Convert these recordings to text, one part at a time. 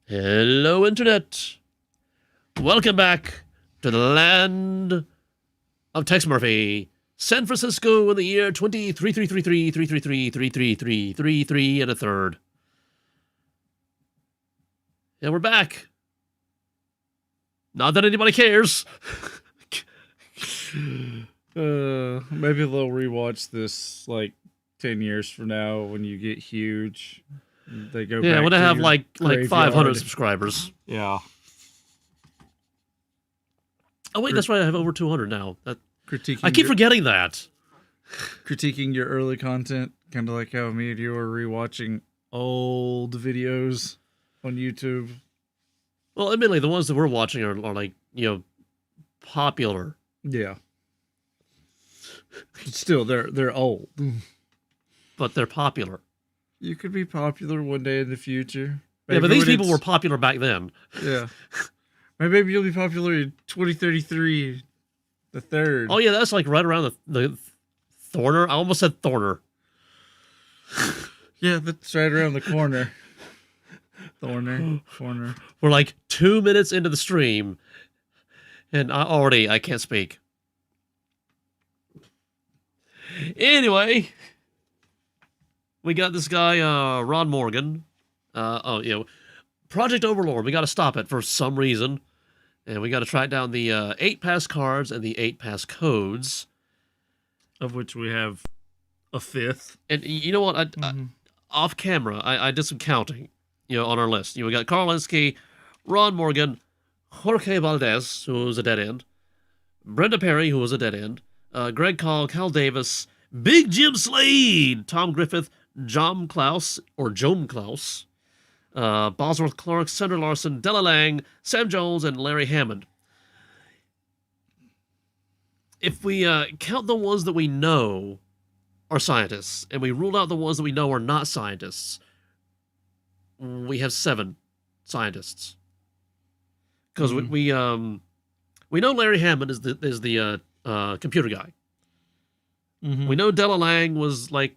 Hello, Internet. Welcome back to the land of Tex Murphy, San Francisco in the year 233333333333 and a third. And we're back. Not that anybody cares. Maybe they'll rewatch this like 10 years from now when you get huge. They go back when I to have your like graveyard. 500 subscribers. Yeah. Oh wait, that's right. I have over 200 now. Critiquing I keep forgetting that. critiquing your early content, kind of like how me and you are rewatching old videos on YouTube. Well, admittedly, the ones that we're watching are like, popular. Yeah. But still, they're old. But they're popular. You could be popular one day in the future. Yeah, but these people were popular back then. Yeah. Maybe you'll be popular in 2033, the third. Oh, yeah, that's like right around the Thorner. I almost said Thorner. Yeah, that's right around the corner. Corner. We're like 2 minutes into the stream, and I can't speak. Anyway, we got this guy, Ron Morgan. Project Overlord. We got to stop it for some reason, and we got to track down the 8 pass cards and the 8 pass codes, Of which we have a fifth. And you know what? Off camera, I did some counting. On our list. We got Carl Linsky, Ron Morgan, Jorge Valdez, who was a dead end, Brenda Perry, who was a dead end, Greg Call, Cal Davis, Big Jim Slade, Tom Griffith, Jom Klaus, Bosworth Clark, Sandra Larson, Della Lang, Sam Jones, and Larry Hammond. If we count the ones that we know are scientists, and we rule out the ones that we know are not scientists, we have 7 scientists. Because we know Larry Hammond is the computer guy. We know Della Lang was like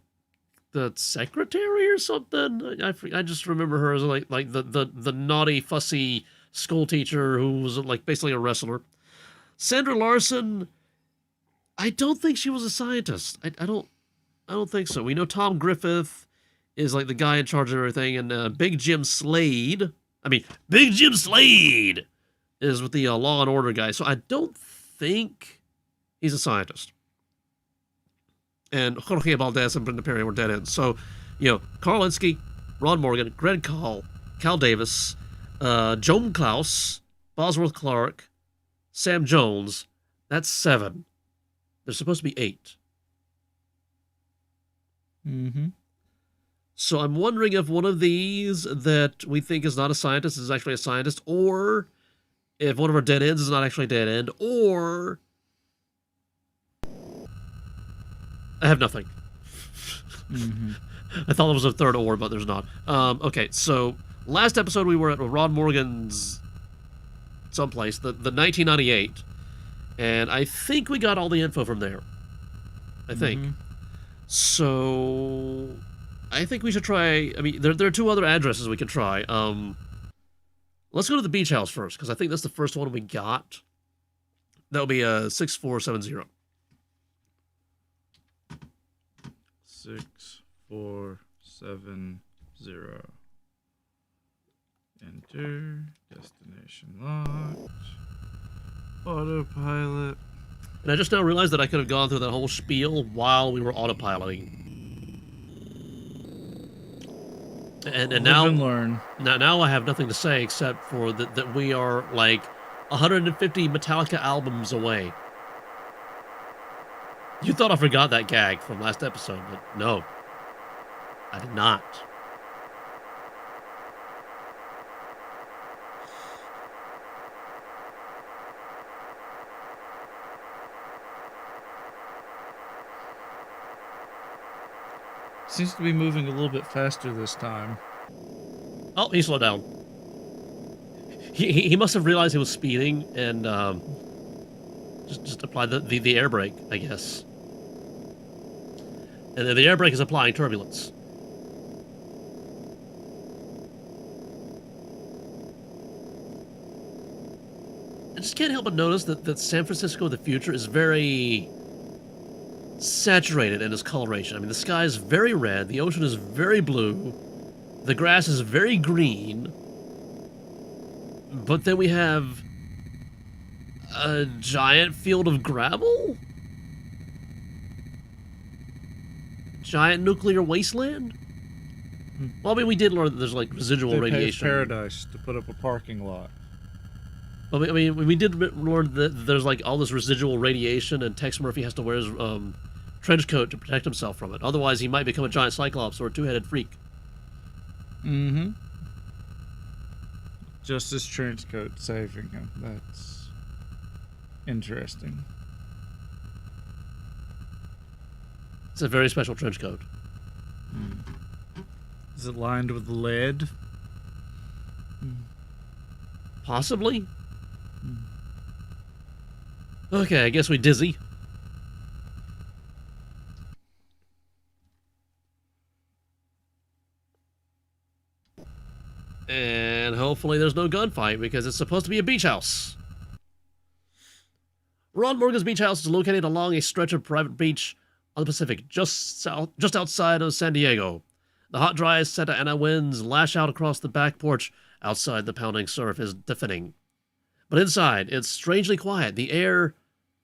the secretary or something. I just remember her as like the naughty, fussy school teacher who was like basically a wrestler. Sandra Larson, I don't think she was a scientist. I don't think so. We know Tom Griffith is like the guy in charge of everything, and Big Jim Slade is with the Law and Order guy, so I don't think he's a scientist. And Jorge Valdez and Brenda Perry were dead ends. So, Carl Linsky, Ron Morgan, Greg Call, Cal Davis, Joan Klaus, Bosworth Clark, Sam Jones. That's 7. There's supposed to be 8. So I'm wondering if one of these that we think is not a scientist is actually a scientist, or if one of our dead ends is not actually a dead end, or I have nothing. I thought there was a third or, but there's not. Okay, so last episode we were at Ron Morgan's someplace, the 1998, and I think we got all the info from there. I think. So I think we should try. I mean, there are 2 other addresses we can try. Let's go to the beach house first, because I think that's the first one we got. That'll be 6470. 6470. Enter. Destination locked. Autopilot. And I just now realized that I could have gone through that whole spiel while we were autopiloting. And now, learn. Now I have nothing to say except for that we are like 150 Metallica albums away. You thought I forgot that gag from last episode, but no, I did not. Seems to be moving a little bit faster this time. Oh, he slowed down. He must have realized he was speeding and just applied the air brake, I guess. And then the air brake is applying turbulence. just can't help but notice that San Francisco of the future is very saturated in its coloration. I mean, the sky is very red, the ocean is very blue, the grass is very green, but then we have a giant field of gravel? Giant nuclear wasteland? Well, I mean, we did learn that there's like residual They radiation. pay paradise to put up a parking lot. I mean, we did learn that there's like all this residual radiation, and Tex Murphy has to wear his trench coat to protect himself from it. Otherwise, he might become a giant cyclops or a two-headed freak. Mm-hmm. Just his trench coat saving him. That's interesting. It's a very special trench coat. Is it lined with lead? Possibly. Okay, I guess we dizzy. And hopefully there's no gunfight, because it's supposed to be a beach house. Ron Morgan's beach house is located along a stretch of private beach on the Pacific, just outside of San Diego. The hot, dry Santa Ana winds lash out across the back porch. Outside, the pounding surf is deafening. But inside, it's strangely quiet. The air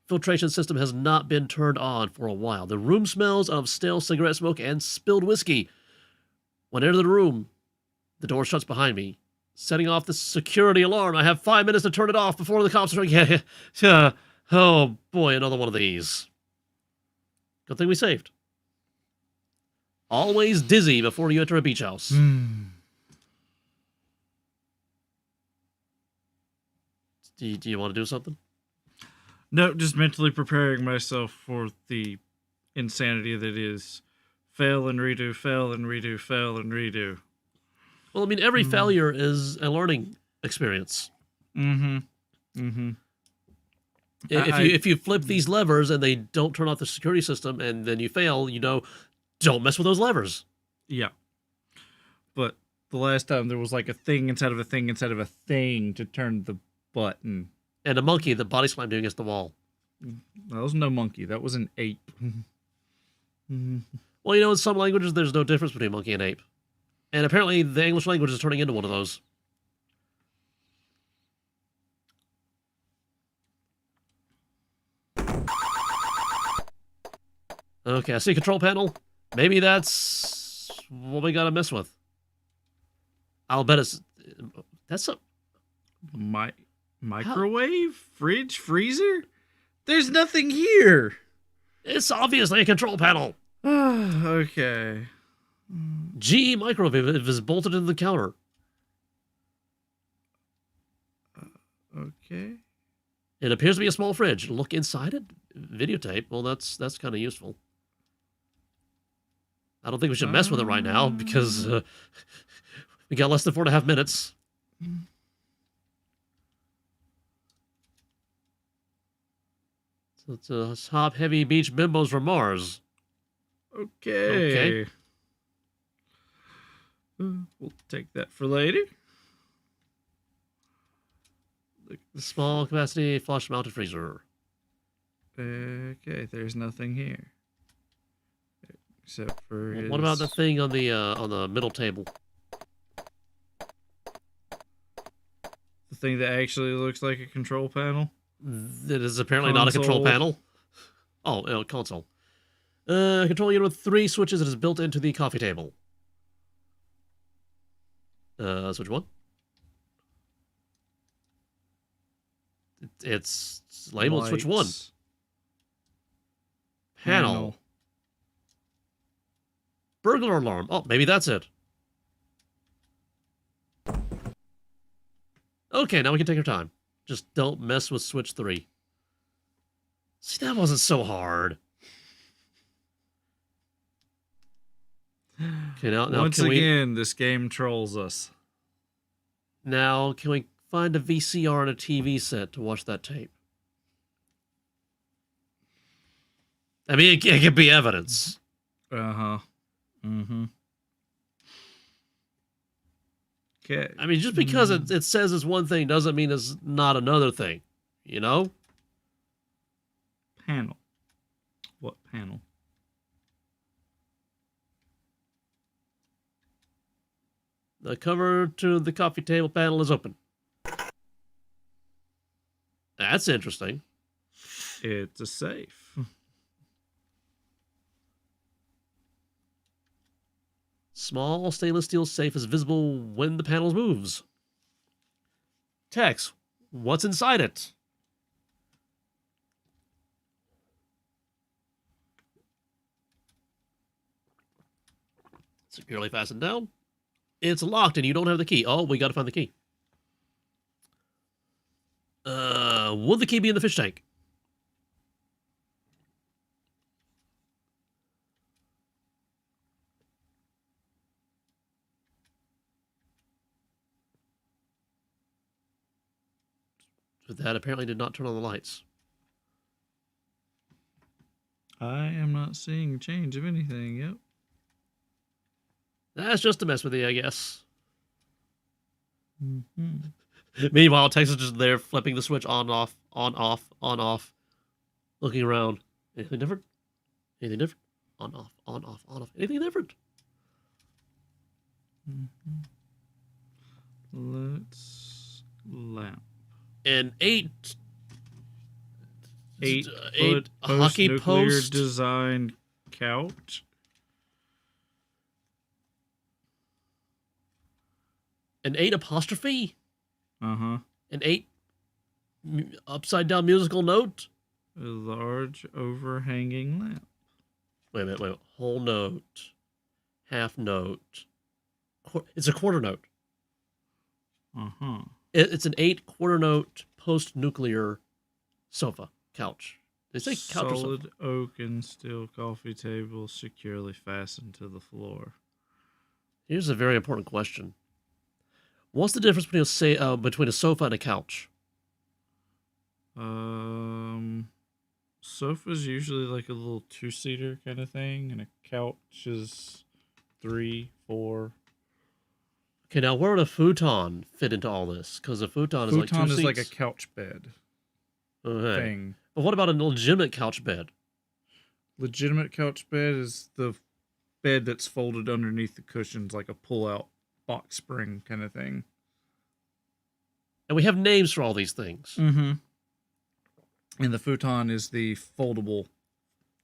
filtration system has not been turned on for a while. The room smells of stale cigarette smoke and spilled whiskey. When I enter the room, the door shuts behind me, setting off the security alarm. I have 5 minutes to turn it off before the cops are... Yeah. Oh, boy, another one of these. Good thing we saved. Always dizzy before you enter a beach house. Do you want to do something? No, just mentally preparing myself for the insanity that is fail and redo, fail and redo, fail and redo. Well, I mean, every failure is a learning experience. If you flip these levers and they don't turn off the security system and then you fail, don't mess with those levers. Yeah. But the last time there was like a thing inside of a thing inside of a thing to turn the button. And a monkey that body slammed you against the wall. That was no monkey. That was an ape. Well, in some languages, there's no difference between monkey and ape. And apparently, the English language is turning into one of those. Okay, I see a control panel. Maybe that's what we gotta mess with. I'll bet that's a... Microwave? Fridge? Freezer? There's nothing here. It's obviously a control panel. Okay. GE microwave is bolted into the counter. Okay. It appears to be a small fridge. Look inside it. Videotape. Well, that's kind of useful. I don't think we should mess with it right now because we got less than 4.5 minutes. So it's a top-heavy beach bimbos from Mars. Okay. We'll take that for later. The small capacity flush-mounted freezer. Okay, there's nothing here. Except for What about the thing on the middle table? The thing that actually looks like a control panel? It is apparently not a control panel. Oh, console. Control unit with 3 switches that is built into the coffee table. Switch 1. It's labeled Lights. switch 1. Panel. Burglar alarm. Oh, maybe that's it. Okay, now we can take our time. Just don't mess with switch 3. See, that wasn't so hard. Okay, now Once again, this game trolls us. Now, can we find a VCR and a TV set to watch that tape? I mean, it could be evidence. Uh-huh. Mm-hmm. Okay. I mean, just because it says it's one thing doesn't mean it's not another thing. You know? Panel. What panel? The cover to the coffee table panel is open. That's interesting. It's a safe. Small stainless steel safe is visible when the panel moves. Tex, what's inside it? Securely fastened down. It's locked and you don't have the key. Oh, we gotta find the key. Would the key be in the fish tank? That apparently did not turn on the lights. I am not seeing change of anything. Yep. That's just to mess with you, I guess. Mm-hmm. Meanwhile, Tex is just there flipping the switch on, off, on, off, on, off, looking around. Anything different? Anything different? On, off, on, off, on, off. Anything different? Mm-hmm. Let's lamp. An 8 foot hockey post-nuclear post designed couch. An 8 apostrophe? Uh-huh. An 8 upside down musical note? A large overhanging lamp. Wait a minute. Whole note. Half note. It's a quarter note. Uh-huh. It's an 8 quarter note post-nuclear sofa. Couch. They say couch or sofa? Solid oak and steel coffee table securely fastened to the floor. Here's a very important question. What's the difference between a sofa and a couch? Sofa's usually like a little 2-seater kind of thing, and a couch is 3, 4. Okay, now where would a futon fit into all this? Because a futon is like 2 seats. Futon is like a couch bed thing. But what about a legitimate couch bed? Legitimate couch bed is the bed that's folded underneath the cushions, like a pull-out box spring kind of thing. And we have names for all these things. Mm-hmm. And the futon is the foldable.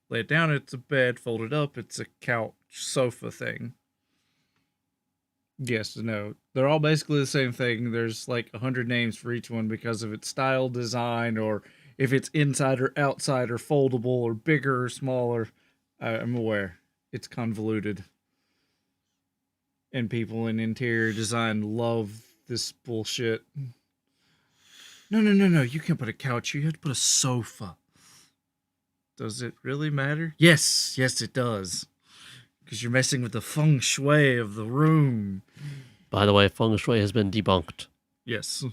Lay it down, it's a bed. Fold it up, it's a couch sofa thing. Yes, no. They're all basically the same thing. There's like 100 names for each one because of its style, design, or if it's inside or outside or foldable or bigger or smaller. I'm aware. It's convoluted. And people in interior design love this bullshit. No. You can't put a couch here. You have to put a sofa. Does it really matter? Yes, it does. Because you're messing with the feng shui of the room. By the way, feng shui has been debunked. Yes.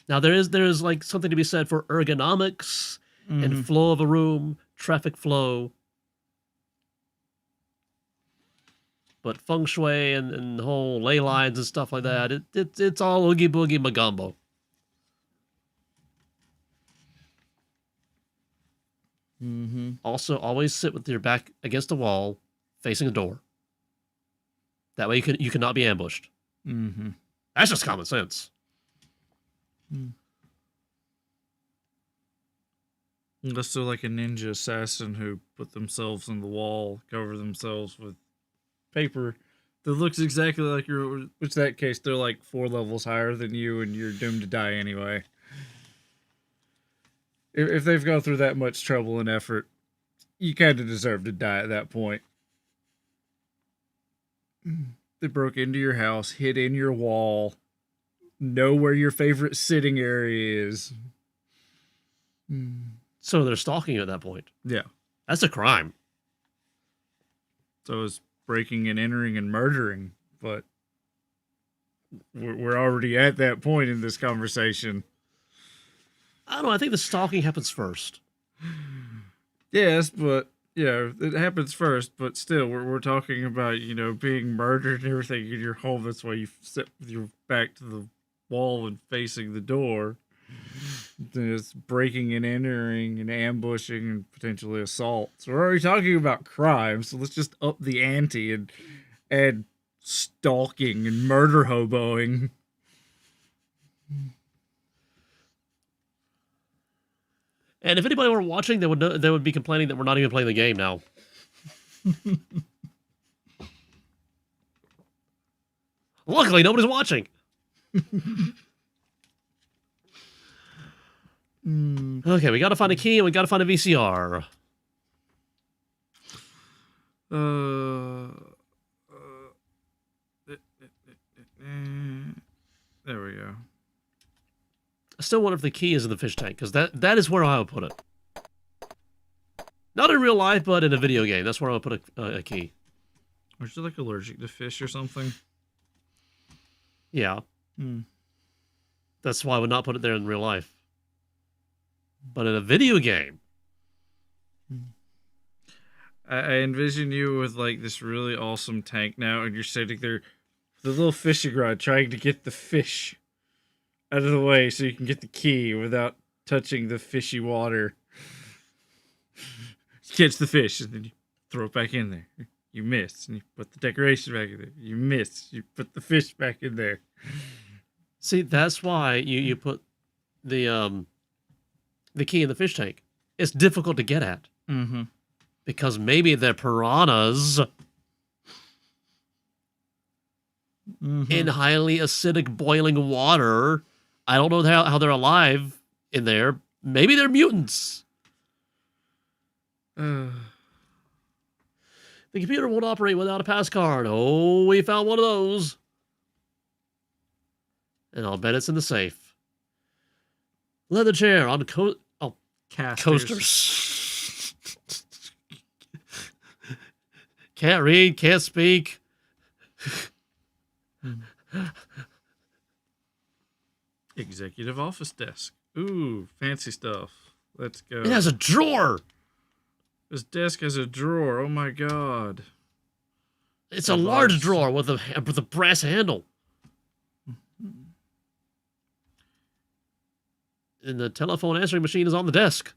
Now there is like something to be said for ergonomics and flow of a room, traffic flow. But feng shui and the whole ley lines and stuff like that, it's all oogie boogie magumbo. Also, always sit with your back against the wall, facing a door. That way you cannot be ambushed. That's just common sense. Unless they're like a ninja assassin who put themselves on the wall, cover themselves with paper that looks exactly like yours. Which in that case, they're like 4 levels higher than you, and you're doomed to die anyway. If they've gone through that much trouble and effort, you kind of deserve to die at that point. They broke into your house, hid in your wall, know where your favorite sitting area is. So they're stalking you at that point. Yeah. That's a crime. So it's breaking and entering and murdering, but we're already at that point in this conversation. I don't know. I think the stalking happens first. Yes, but yeah, it happens first. But still, we're talking about being murdered and everything in your home. That's why you sit with your back to the wall and facing the door. Then it's breaking and entering and ambushing and potentially assault. So we're already talking about crime, so let's just up the ante and add stalking and murder hoboing. And if anybody were watching, they would be complaining that we're not even playing the game now. Luckily, nobody's watching. Okay, we gotta find a key and we gotta find a VCR. There we go. I still wonder if the key is in the fish tank, because that is where I would put it. Not in real life, but in a video game. That's where I would put a key. Are you like allergic to fish or something? Yeah. That's why I would not put it there in real life. But in a video game. I envision you with like this really awesome tank now, and you're sitting there with a little fishing rod trying to get the fish out of the way so you can get the key without touching the fishy water. You catch the fish, and then you throw it back in there. You miss, and you put the decoration back in there. You miss, you put the fish back in there. See, that's why you put the key in the fish tank. It's difficult to get at. Mm-hmm. Because maybe they're piranhas in highly acidic boiling water. I don't know how they're alive in there. Maybe they're mutants. The computer won't operate without a pass card. Oh, we found one of those. And I'll bet it's in the safe. Leather chair on coasters. Can't read, can't speak. Executive office desk. Ooh, fancy stuff. Let's go. It has a drawer. This desk has a drawer. Oh my god. It's a large drawer with a brass handle. And the telephone answering machine is on the desk.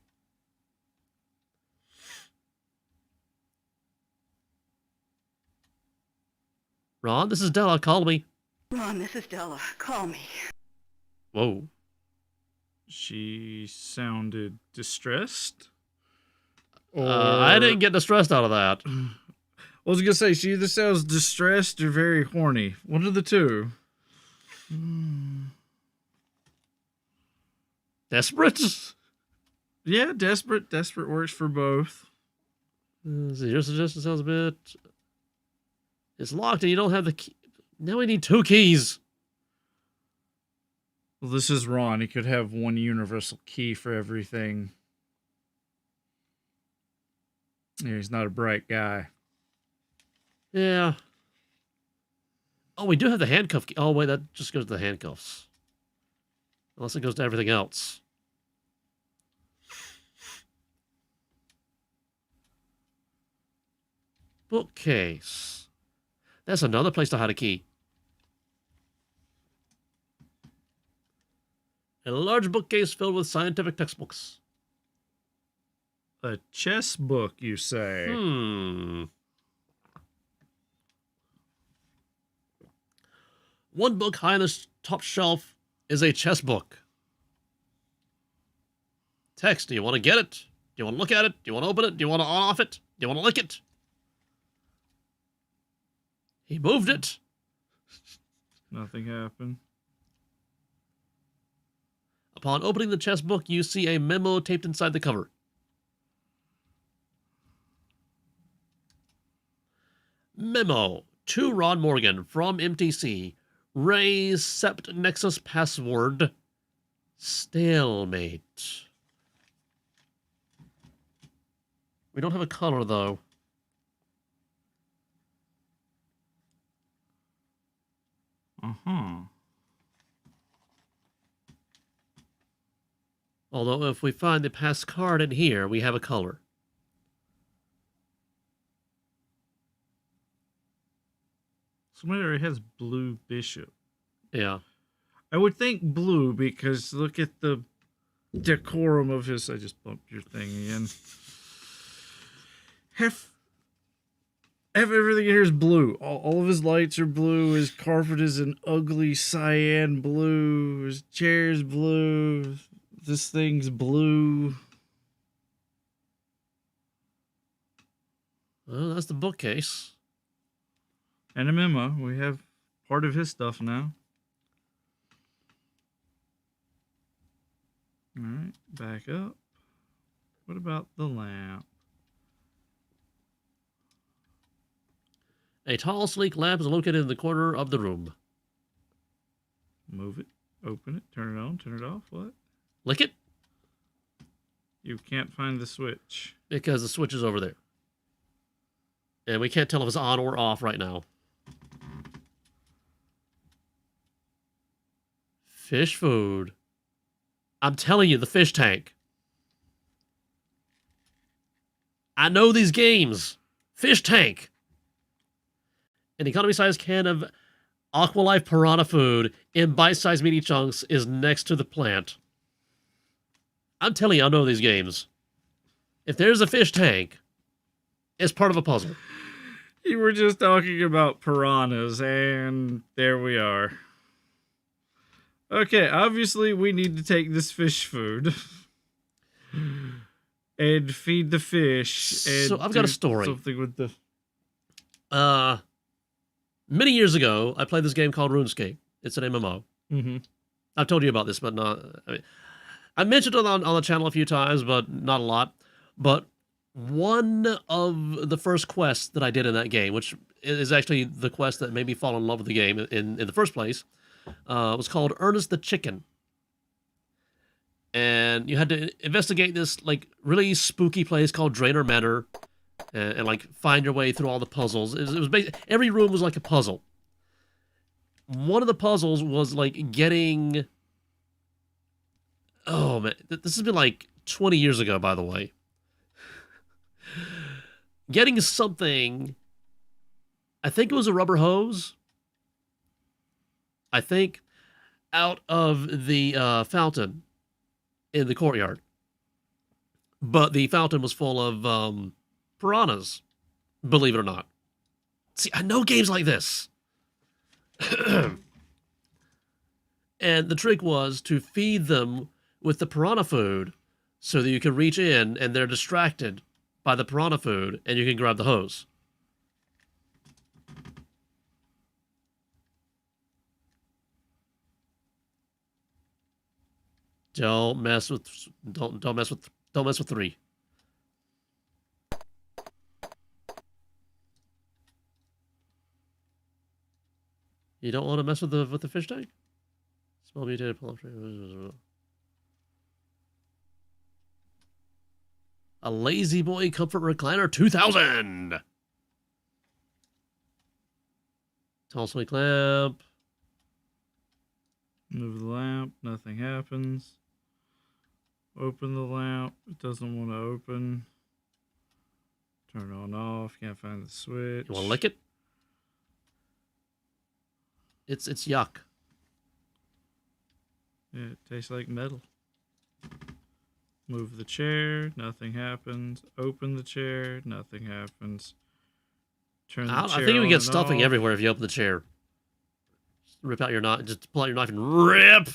Ron, this is Della. Call me. Ron, this is Della. Call me. Whoa. She sounded distressed. I didn't get distressed out of that. I was going to say, she either sounds distressed or very horny. One of the two. Desperate? Yeah, desperate. Desperate works for both. So your suggestion sounds a bit... It's locked and you don't have the key. Now we need 2 keys. Well, this is Ron. He could have one universal key for everything. Yeah, he's not a bright guy. Yeah. Oh, we do have the handcuff key. Oh, wait, that just goes to the handcuffs. Unless it goes to everything else. Bookcase. That's another place to hide a key. A large bookcase filled with scientific textbooks. A chess book, you say? One book high on the top shelf is a chess book. Tex, do you want to get it? Do you want to look at it? Do you want to open it? Do you want to on off it? Do you want to lick it? He moved it. Nothing happened. Upon opening the chess book, you see a memo taped inside the cover. Memo to Ron Morgan from MTC. Ray Sept Nexus password. Stalemate. We don't have a color, though. Although if we find the pass card in here, we have a color. Somebody already has blue bishop. Yeah. I would think blue because look at the decorum of his. I just bumped your thing again. Half everything here is blue. All of his lights are blue. His carpet is an ugly cyan blue. His chair's blue. This thing's blue. Well, that's the bookcase. And a memo. We have part of his stuff now. Alright, back up. What about the lamp? A tall, sleek lamp is located in the corner of the room. Move it, open it, turn it on, turn it off. What? Lick it, You can't find the switch. because the switch is over there. And we can't tell if it's on or off right now. Fish food. I'm telling you, the fish tank. I know these games. Fish tank. An economy-sized can of Aqualife piranha food in bite-sized meaty chunks is next to the plant. I'm telling you, I know these games. If there's a fish tank, it's part of a puzzle. You were just talking about piranhas, and there we are. Okay, obviously we need to take this fish food and feed the fish. And So I've got a do story. Something with the. Many years ago, I played this game called RuneScape. It's an MMO. Mm-hmm. I've told you about this, but not. I mentioned it on the channel a few times, but not a lot. But one of the first quests that I did in that game, which is actually the quest that made me fall in love with the game in the first place, was called Ernest the Chicken. And you had to investigate this like really spooky place called Drainer Manor, and like find your way through all the puzzles. It was every room was like a puzzle. One of the puzzles was like getting. Oh man, this has been like 20 years ago, by the way. Getting something. I think it was a rubber hose. I think out of the fountain in the courtyard. But the fountain was full of piranhas, believe it or not. See, I know games like this. And the trick was to feed them with the piranha food so that you can reach in and they're distracted by the piranha food and you can grab the hose. Don't mess with 3. You don't want to mess with the fish tank? Small mutated poultry. A Lazy Boy Comfort Recliner 2000. Tall sleek lamp. Move the lamp, nothing happens. Open the lamp, it doesn't want to open. Turn on off, can't find the switch. You want to lick it? It's yuck. Yeah, it tastes like metal. Move the chair, nothing happens. Open the chair, nothing happens. Turn the chair I think you would on get and stuffing off. everywhere if you open the chair. Just rip out your knife. Just pull out your knife and rip.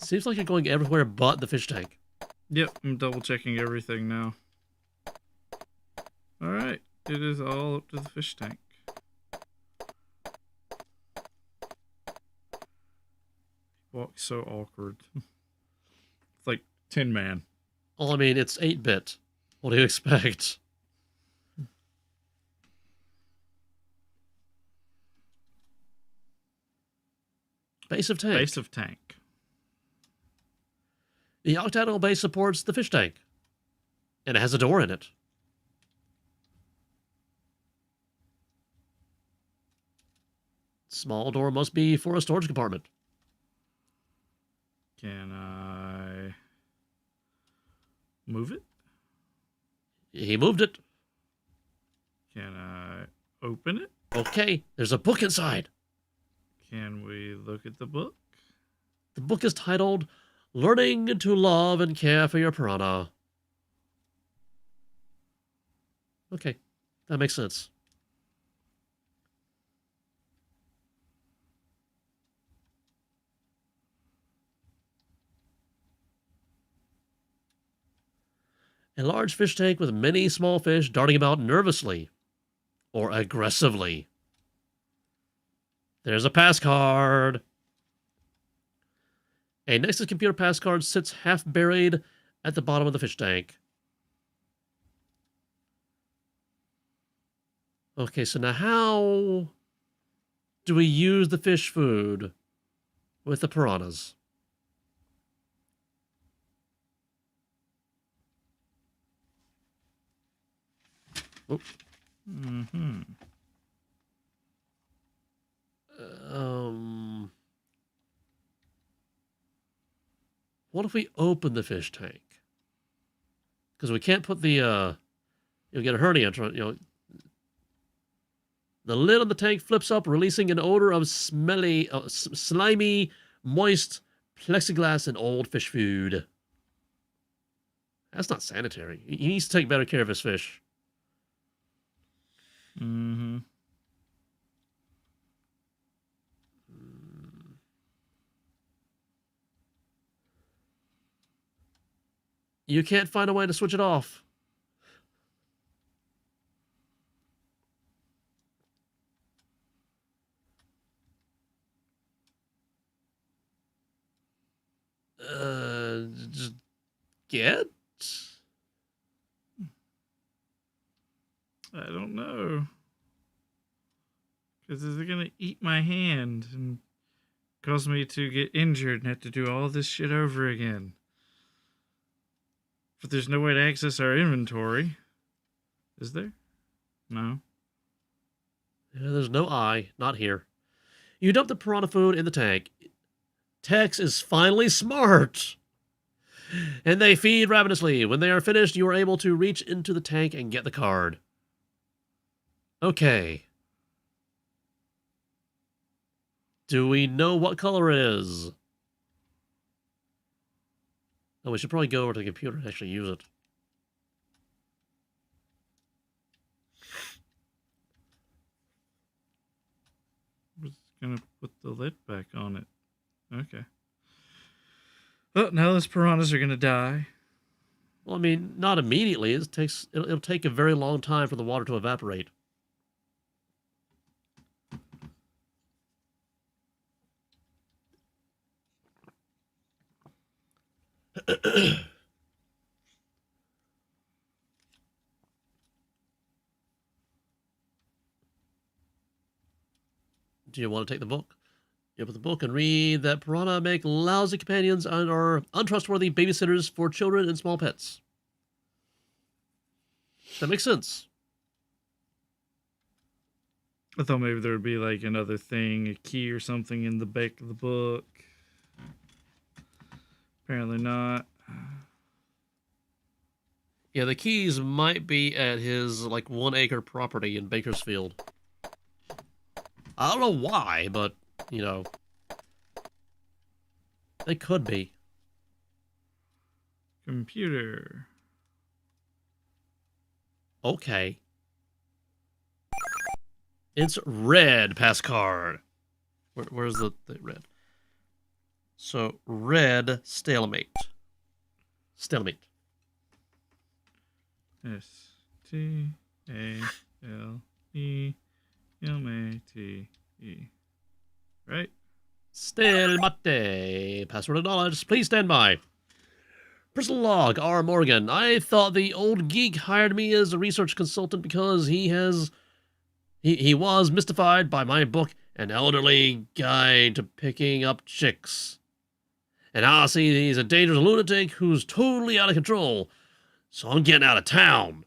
Seems like you're going everywhere but the fish tank. Yep, I'm double checking everything now. Alright, it is all up to the fish tank. Walk so awkward. It's like Tin Man. Well, I mean, it's 8-bit. What do you expect? Base of tank. Base of tank. The octagonal base supports the fish tank. And it has a door in it. Small door must be for a storage compartment. Can I... move it? He moved it. Can I open it? Okay, there's a book inside. Can we look at the book? The book is titled Learning to Love and Care for Your Piranha. Okay, that makes sense. A large fish tank with many small fish darting about nervously or aggressively. There's a pass card. A Nexus computer pass card sits half buried at the bottom of the fish tank. Okay, so now how do we use the fish food with the piranhas? Oh. Mm-hmm. What if we open the fish tank? Because we can't put the, you'll get a hernia, the lid on the tank flips up, releasing an odor of smelly, slimy, moist plexiglass and old fish food. That's not sanitary. He needs to take better care of his fish. Mm-hmm. You can't find a way to switch it off. Just get? I don't know. Because is it going to eat my hand and cause me to get injured and have to do all this shit over again? But there's no way to access our inventory. Is there? No. Yeah, there's no eye. Not here. You dump the piranha food in the tank. Tex is finally smart. And they feed ravenously. When they are finished, you are able to reach into the tank and get the card. Okay. Do we know what color it is? Oh, we should probably go over to the computer and actually use it. I was going to put the lid back on it. Okay. Oh, now those piranhas are going to die. Well, I mean, not immediately. It'll take a very long time for the water to evaporate. Do you want to take the book? You open the book and read that piranha make lousy companions and are untrustworthy babysitters for children and small pets. That makes sense. I thought maybe there would be like another thing, a key or something in the back of the book. Apparently not. Yeah, the keys might be at his, 1 acre property in Bakersfield. I don't know why, but, they could be. Computer. Okay. It's red pass card. Where's the red? So, red stalemate. Stalemate. S-T-A-L-E-M-A-T-E. Right? Stalemate. Password acknowledged. Please stand by. Personal log, R. Morgan. I thought the old geek hired me as a research consultant because he was mystified by my book, An Elderly Guide to Picking Up Chicks. And now I see he's a dangerous lunatic who's totally out of control. So I'm getting out of town.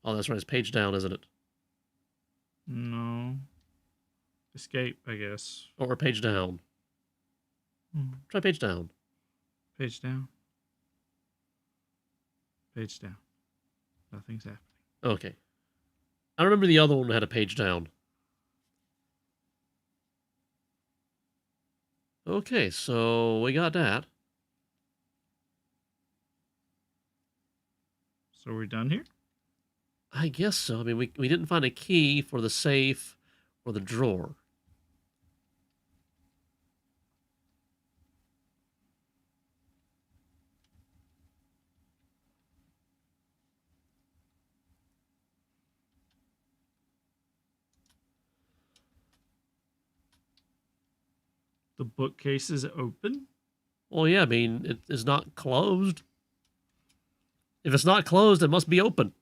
Oh, that's right. It's page down, isn't it? No. Escape, I guess. Or page down. Try page down. Page down. Page down. Nothing's happening. Okay. I remember the other one had a page down. Okay, so we got that. So are we done here? I guess so. I mean, we didn't find a key for the safe or the drawer. The bookcase is open. Well, yeah, I mean, it is not closed. If it's not closed, it must be open.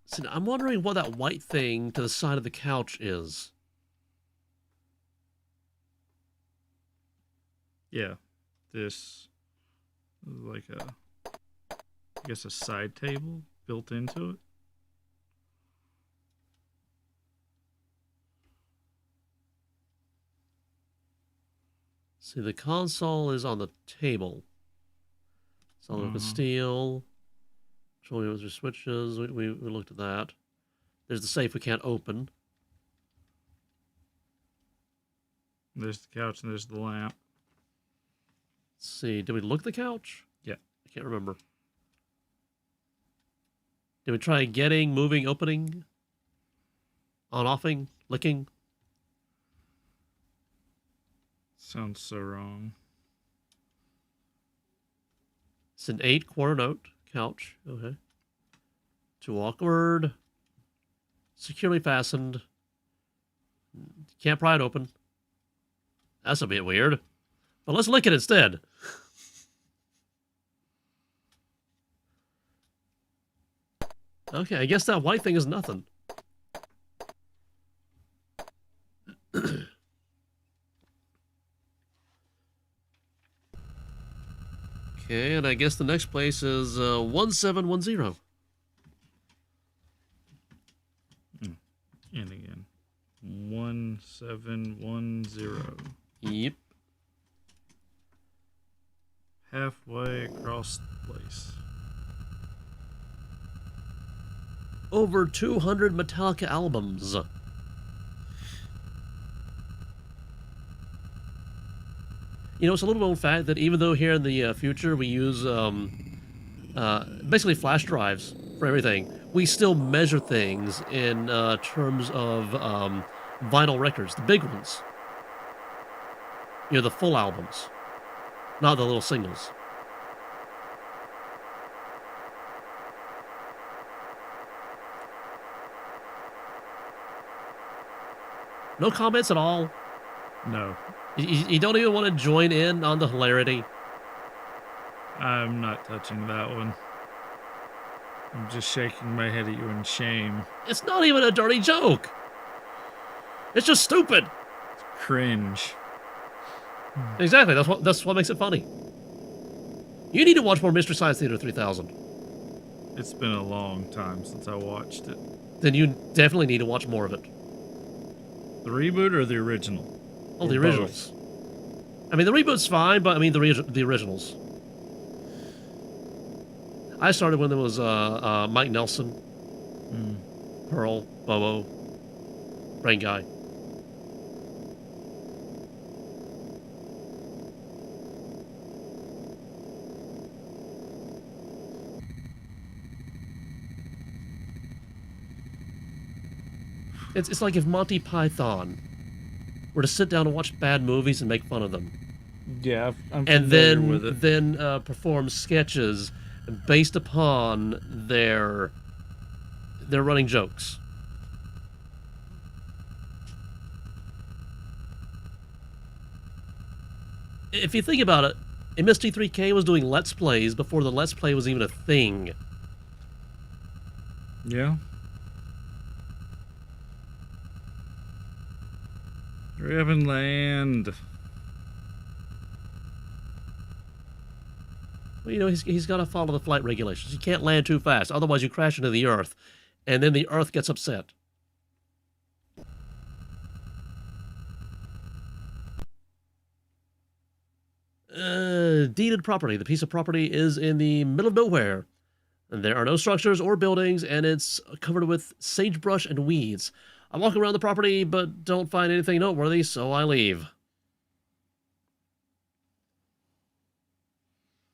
So I'm wondering what that white thing to the side of the couch is. Yeah. This is like I guess a side table built into it. See, the console is on the table. Solid with steel. Control with your switches. We looked at that. There's the safe we can't open. There's the couch and there's the lamp. Let's see. Did we look at the couch? Yeah. I can't remember. Did we try getting, moving, opening? On-offing? Licking? Sounds so wrong. It's an 8-quarter note couch. Okay. Too awkward. Securely fastened. Can't pry it open. That's a bit weird. But let's lick it instead. Okay, I guess that white thing is nothing. Okay, and I guess the next place is 1710. And again. 1710. Yep. Halfway across the place. Over 200 Metallica albums. You know, it's a little known fact that even though here in the future we use basically flash drives for everything, we still measure things in terms of vinyl records, the big ones. You know, the full albums, not the little singles. No comments at all? No. You don't even want to join in on the hilarity? I'm not touching that one. I'm just shaking my head at you in shame. It's not even a dirty joke. It's just stupid. Cringe. Exactly. That's what makes it funny. You need to watch more Mystery Science Theater 3000. It's been a long time since I watched it. Then you definitely need to watch more of it. The reboot or the original? Oh, Or the originals. I mean, the reboot's fine, but I mean the originals. I started when there was Mike Nelson, Pearl, Bobo, Brain Guy. It's like if Monty Python were to sit down and watch bad movies and make fun of them. Yeah, I'm And familiar with it. then perform sketches based upon their running jokes. If you think about it, MST3K was doing Let's Plays before the Let's Play was even a thing. Yeah. Ravenland. Well, you know, he's got to follow the flight regulations. You can't land too fast, otherwise you crash into the Earth, and then the Earth gets upset. Deeded property. The piece of property is in the middle of nowhere. And there are no structures or buildings, and it's covered with sagebrush and weeds. I walk around the property, but don't find anything noteworthy, so I leave.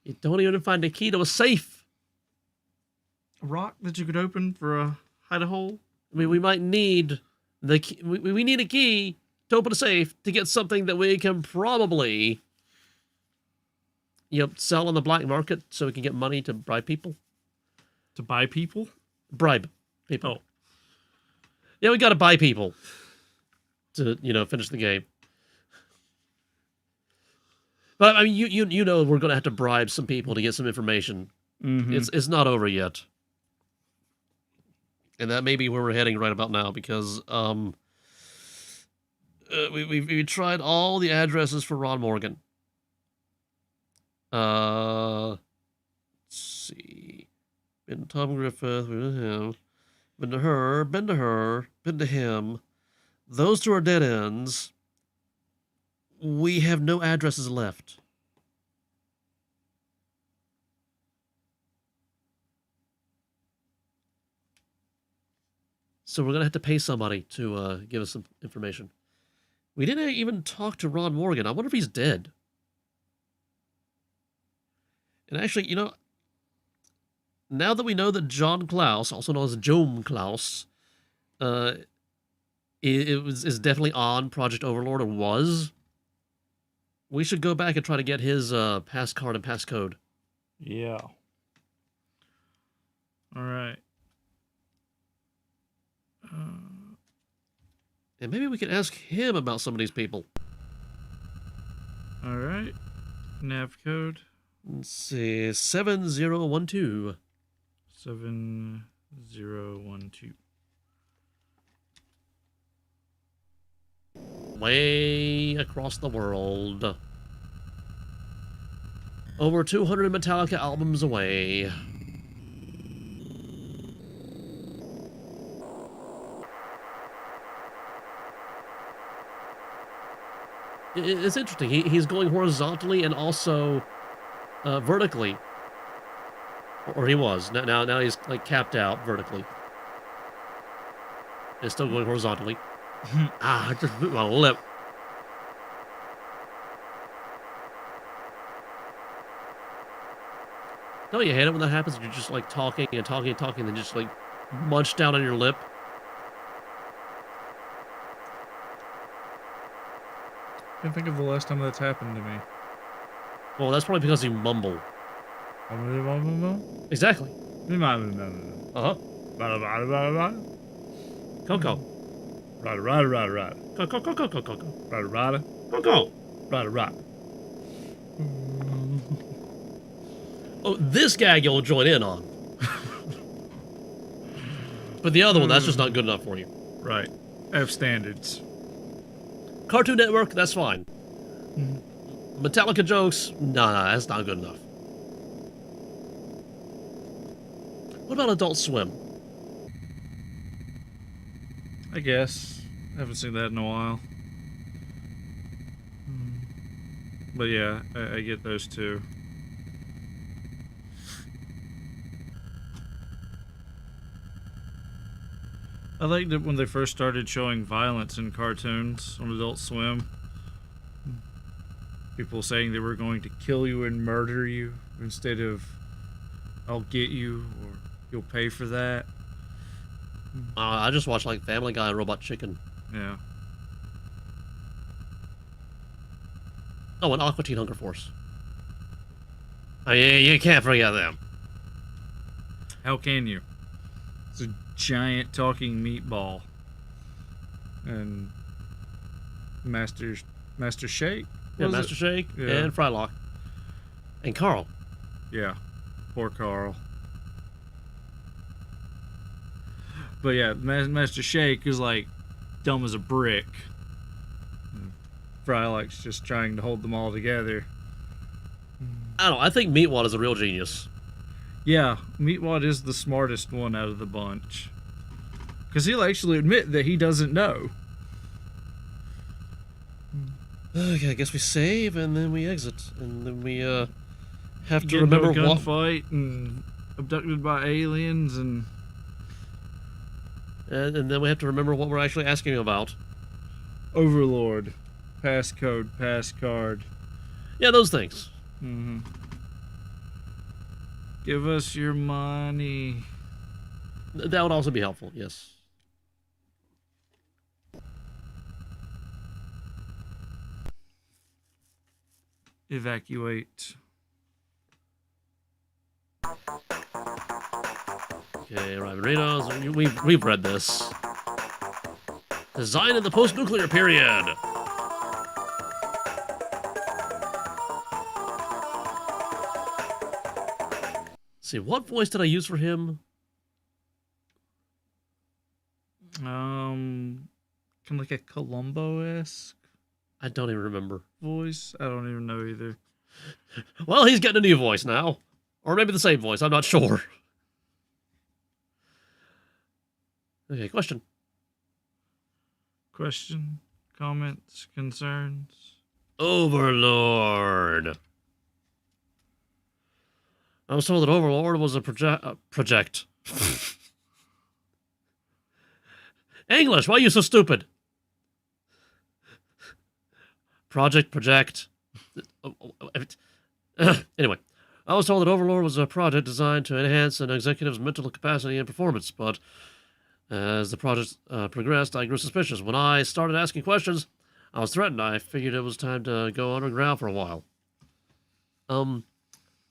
You don't even find a key to a safe. A rock that you could open for a hide a hole? I mean, we might need the key. We need a key to open a safe to get something that we can probably, sell on the black market so we can get money to bribe people. To buy people? Bribe people. Oh. Yeah, we gotta buy people to, finish the game. But, I mean, you know we're gonna have to bribe some people to get some information. Mm-hmm. It's not over yet. And that may be where we're heading right about now, because, we tried all the addresses for Ron Morgan. Let's see. Been to Tom Griffith, been to him, been to her, been to him. Those two are dead ends. We have no addresses left. So we're going to have to pay somebody to give us some information. We didn't even talk to Ron Morgan. I wonder if he's dead. And actually, now that we know that John Klaus, also known as Joam Klaus, is definitely on Project Overlord, or was, we should go back and try to get his pass card and passcode. Yeah. All right. And maybe we can ask him about some of these people. All right. Nav code. Let's see, 7012. 7012. Way across the world. Over 200 Metallica albums away. It's interesting. He's going horizontally and also vertically. Or he was. Now he's like capped out vertically. It's still going horizontally. I just bit my lip. Don't you hate it when that happens? You're just like talking and talking and talking, and then just like munch down on your lip. I can't think of the last time that's happened to me. Well, that's probably because you mumble. Exactly. Uh-huh. Coco. Right. Coco. Right. Coco. Right. Oh, this gag you'll join in on. But the other one, that's just not good enough for you. Right. I have standards. Cartoon Network, that's fine. Metallica jokes, no, that's not good enough. What about Adult Swim? I guess. I haven't seen that in a while. But yeah, I get those two. I liked it when they first started showing violence in cartoons on Adult Swim. People saying they were going to kill you and murder you instead of I'll get you or you'll pay for that. I just watched like Family Guy and Robot Chicken. Yeah. Oh, and Aqua Teen Hunger Force. I mean, you can't forget them. How can you? It's a giant talking meatball. And Master Shake? Yeah, Was Master it? Shake Yeah. and Frylock. And Carl. Yeah. Poor Carl. But yeah, Master Shake is like dumb as a brick. Frylock's just trying to hold them all together. I don't know. I think Meatwad is a real genius. Yeah, Meatwad is the smartest one out of the bunch. Because he'll actually admit that he doesn't know. Okay, I guess we save and then we exit. And then we have to Get remember into a what... gunfight and abducted by aliens and... And then we have to remember what we're actually asking about. Overlord. Passcode, passcard. Yeah, those things. Mm-hmm. Give us your money. That would also be helpful, yes. Evacuate. Okay, Riverinos, we've read this. Design in the post-nuclear period. Let's see, what voice did I use for him? Kind of like a Columbo-esque I don't even remember. voice. I don't even know either. Well, he's getting a new voice now. Or maybe the same voice, I'm not sure. Okay, question. Question, comments, concerns. Overlord. I was told that Overlord was a project. English, why are you so stupid? Project. Anyway, I was told that Overlord was a project designed to enhance an executive's mental capacity and performance, but as the project progressed, I grew suspicious. When I started asking questions, I was threatened. I figured it was time to go underground for a while.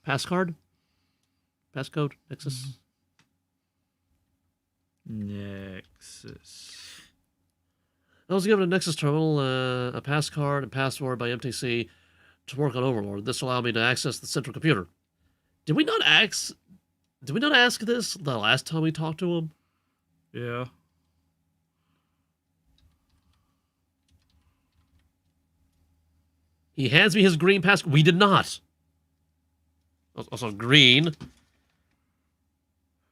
Passcode? Nexus? Nexus. I was given a Nexus terminal, a passcard, and password by MTC to work on Overlord. This allowed me to access the central computer. Did we not ask this the last time we talked to him? Yeah. He hands me his green pass. We did not. Also green.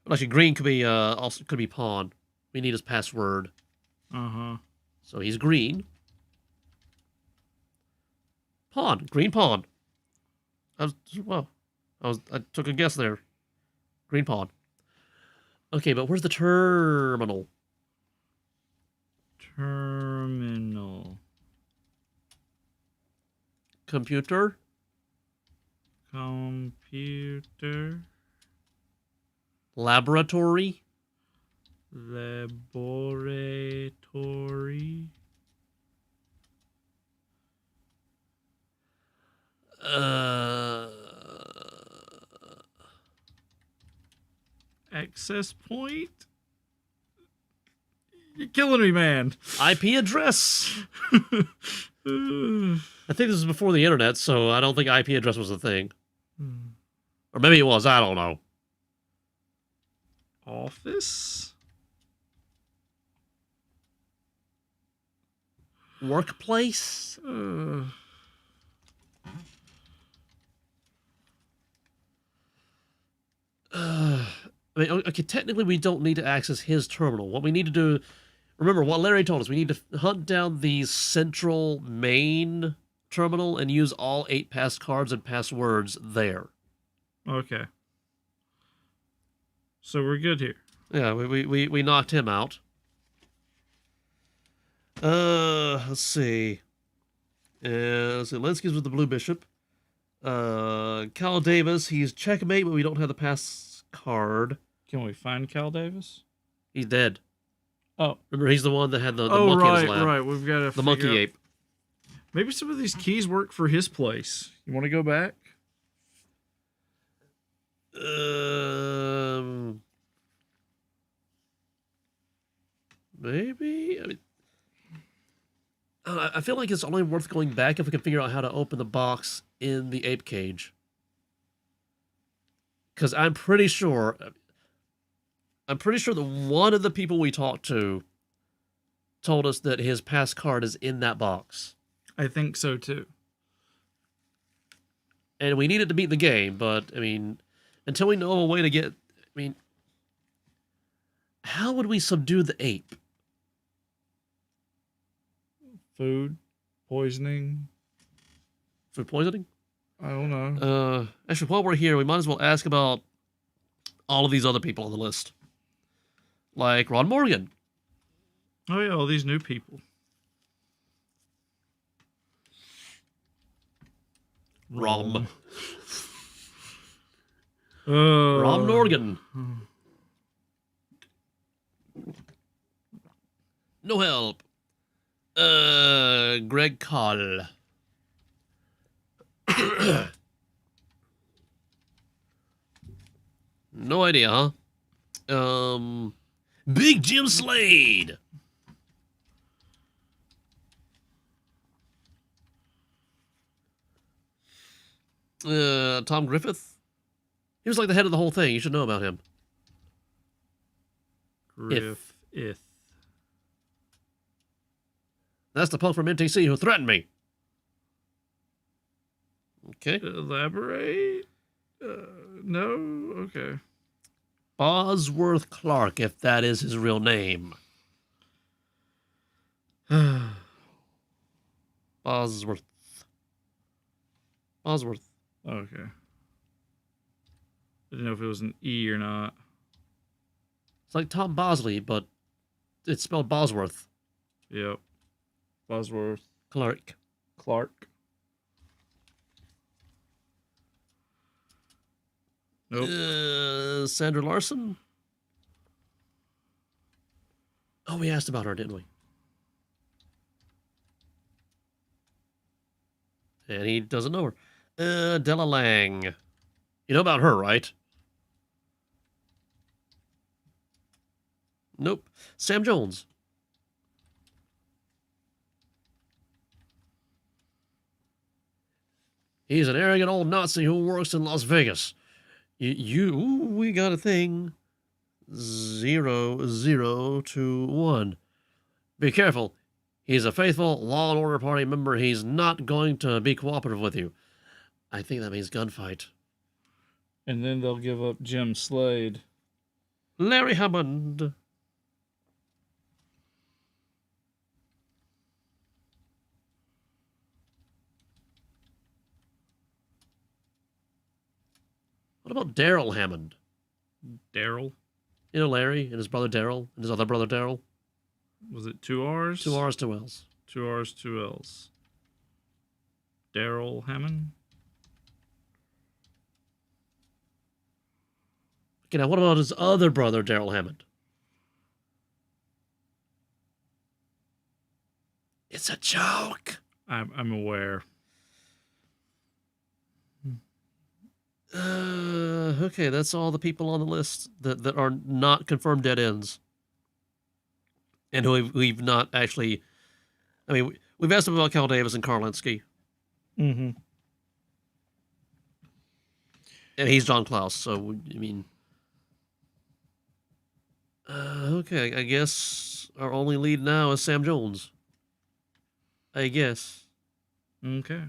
But actually, green could be also could be pawn. We need his password. Uh-huh. So he's green. Pawn. Green pawn. I took a guess there. Green pawn. Okay, but where's the terminal? Terminal. Computer. Computer. Laboratory. Laboratory. Access point? You're killing me, man. IP address. I think this is before the internet, so I don't think IP address was a thing. Or maybe it was, I don't know. Office? Workplace? I mean, okay, technically we don't need to access his terminal. What we need to do, remember what Larry told us, we need to hunt down the central main terminal and use all 8 pass cards and passwords there. Okay. So we're good here. Yeah, we knocked him out. Let's see. Lenski's with the blue bishop. Cal Davis, he's checkmate, but we don't have the pass card. Can we find Cal Davis? He's dead. Oh. Remember, he's the one that had the monkey in his lap. Right. We've got to The monkey ape. Maybe some of these keys work for his place. You want to go back? Maybe? I mean, I feel like it's only worth going back if we can figure out how to open the box in the ape cage. Because I'm pretty sure that one of the people we talked to told us that his pass card is in that box. I think so too. And we need it to beat the game, but, I mean, until we know a way to get... I mean, how would we subdue the ape? Food poisoning. Food poisoning? I don't know. Actually, while we're here, we might as well ask about all of these other people on the list. Like Ron Morgan. Oh yeah, all these new people. Rom. Uh, Rom Morgan. No help. Greg Call. No idea, huh? Big Jim Slade. Tom Griffith. He was like the head of the whole thing. You should know about him. Griffith. That's the punk from NTC who threatened me. Okay. Elaborate? No? Okay. Bosworth Clark, if that is his real name. Bosworth. Bosworth. Okay. Didn't know if it was an E or not. It's like Tom Bosley, but it's spelled Bosworth. Yep. Bosworth. Clark. Nope. Sandra Larson? Oh, we asked about her, didn't we? And he doesn't know her. Della Lang. You know about her, right? Nope. Sam Jones. He's an arrogant old Nazi who works in Las Vegas. We got a thing. 0021. Be careful. He's a faithful Law and Order Party member. He's not going to be cooperative with you. I think that means gunfight. And then they'll give up Jim Slade. Larry Hammond. What about Daryl Hammond? Daryl? You know Larry and his brother Daryl and his other brother Daryl? Was it 2 R's? 2 R's, 2 L's. 2 R's, 2 L's. Daryl Hammond? Okay, now what about his other brother Daryl Hammond? It's a joke. I'm aware. Okay, that's all the people on the list that are not confirmed dead ends. And who we've not actually... I mean, we've asked them about Cal Davis and Karlinski. Mm-hmm. And he's John Klaus, so, I mean... okay, I guess our only lead now is Sam Jones. I guess. Okay.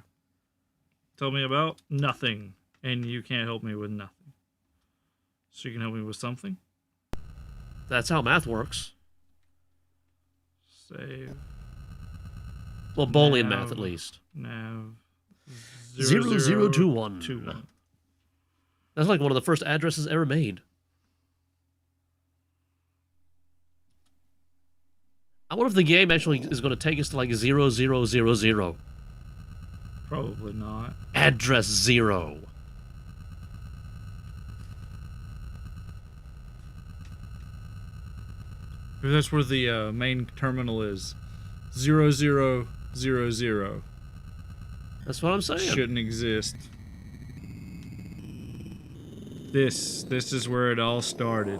Tell me about nothing. And you can't help me with nothing. So you can help me with something? That's how math works. Save. Well, Boolean math, at least. Nav. 0021. That's like one of the first addresses ever made. I wonder if the game actually is going to take us to like 0000. Probably not. Address 0. Maybe that's where the main terminal is. 0000. That's what I'm saying. Shouldn't exist. This is where it all started.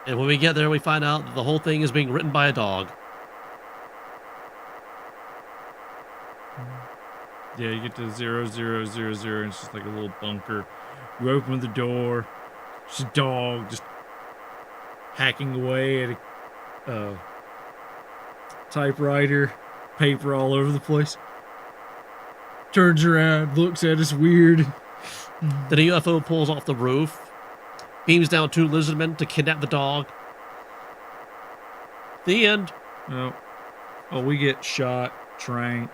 And when we get there, we find out that the whole thing is being written by a dog. Yeah, you get to 0000, and it's just like a little bunker. You open the door, it's a dog just hacking away at typewriter, paper all over the place. Turns around, looks at us weird. Then a UFO pulls off the roof, beams down 2 lizardmen to kidnap the dog. The end. Oh, we get shot, tranked,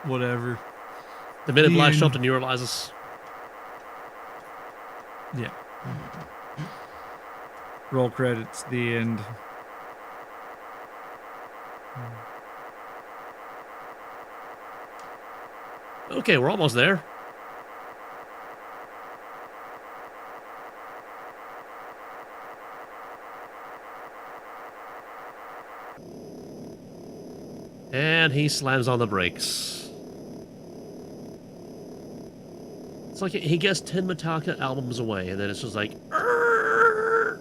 whatever. The Men in The Black show end. up to neuralize us. Yeah. Roll credits, the end. Okay, we're almost there. And he slams on the brakes. It's like he gets 10 Metallica albums away, and then it's just like, "Arrgh!"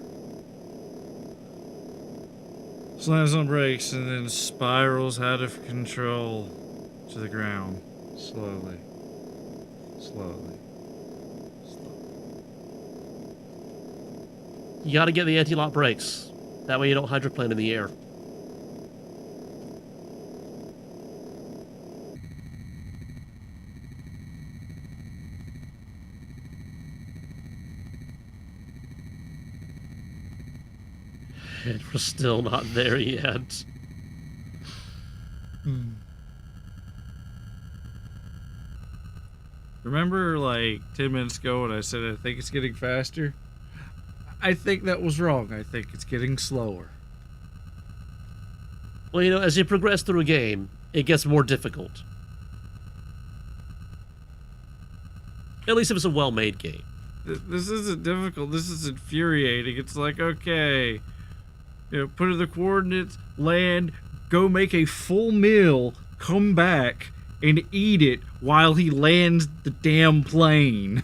Slams on brakes and then spirals out of control to the ground. Slowly. Slowly. You gotta get the anti-lock brakes. That way you don't hydroplane in the air. And we're still not there yet. Remember, like, 10 minutes ago when I said I think it's getting faster? I think that was wrong. I think it's getting slower. Well, you know, as you progress through a game, it gets more difficult. At least if it's a well-made game. This isn't difficult. This is infuriating. It's like, okay, put in the coordinates, land, go make a full meal, come back, and eat it while he lands the damn plane.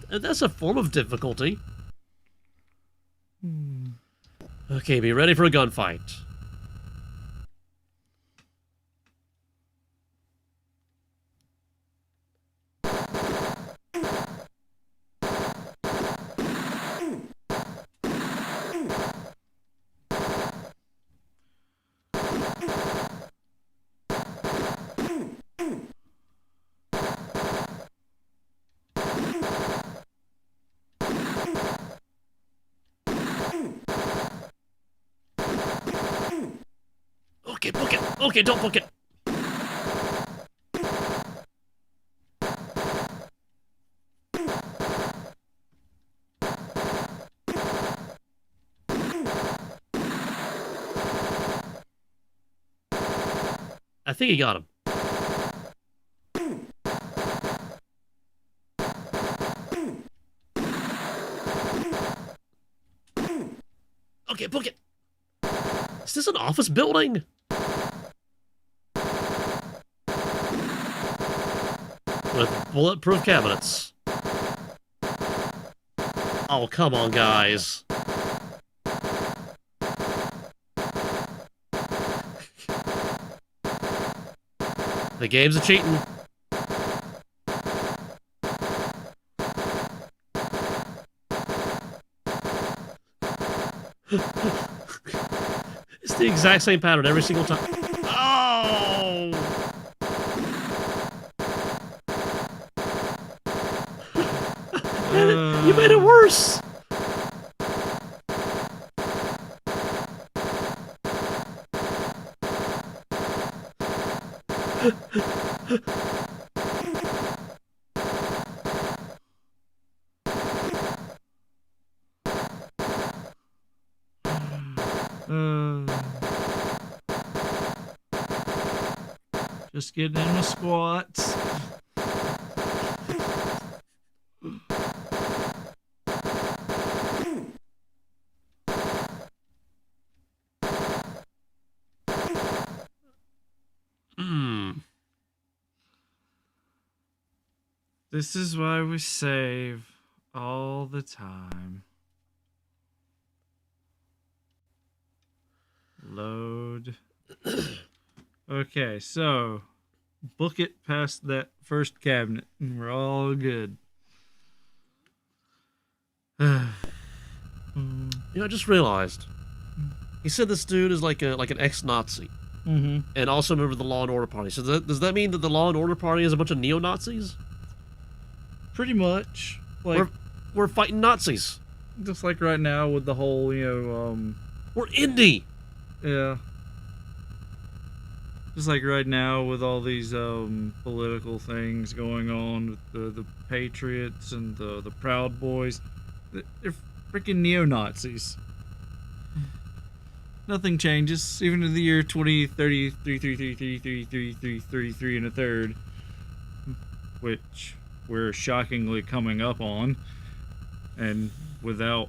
And that's a form of difficulty. Okay, be ready for a gunfight. Okay, book it. Okay, don't book it. I think he got him. Okay, book it. Is this an office building? With bulletproof cabinets. Oh, come on, guys. The game's a cheating. It's the exact same pattern every single time. Oh! You made it worse! Just getting in the squats. This is why we save all the time. Load. Okay, so book it past that first cabinet and we're all good. You know, I just realized He said this dude is like an ex-Nazi, and also a member of the Law and Order Party. So does that mean that the Law and Order Party is a bunch of neo-Nazis? Pretty much. Like We're fighting Nazis. just like right now with the whole, We're indie. yeah. Just like right now with all these political things going on with the Patriots and the Proud Boys. They're freaking neo-Nazis. Nothing changes, even in the year 2033 and a third, which we're shockingly coming up on, and without,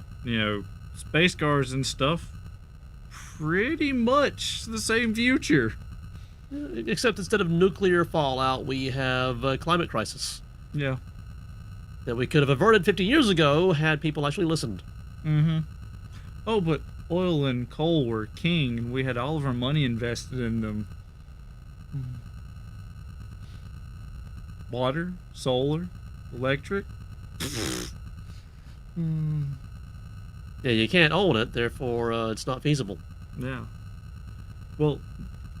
space cars and stuff, pretty much the same future. Except instead of nuclear fallout, we have a climate crisis Yeah. that we could have averted 50 years ago had people actually listened. Oh, but oil and coal were king, and we had all of our money invested in them. Water, solar, electric. Yeah, you can't own it, therefore it's not feasible. Yeah. Well,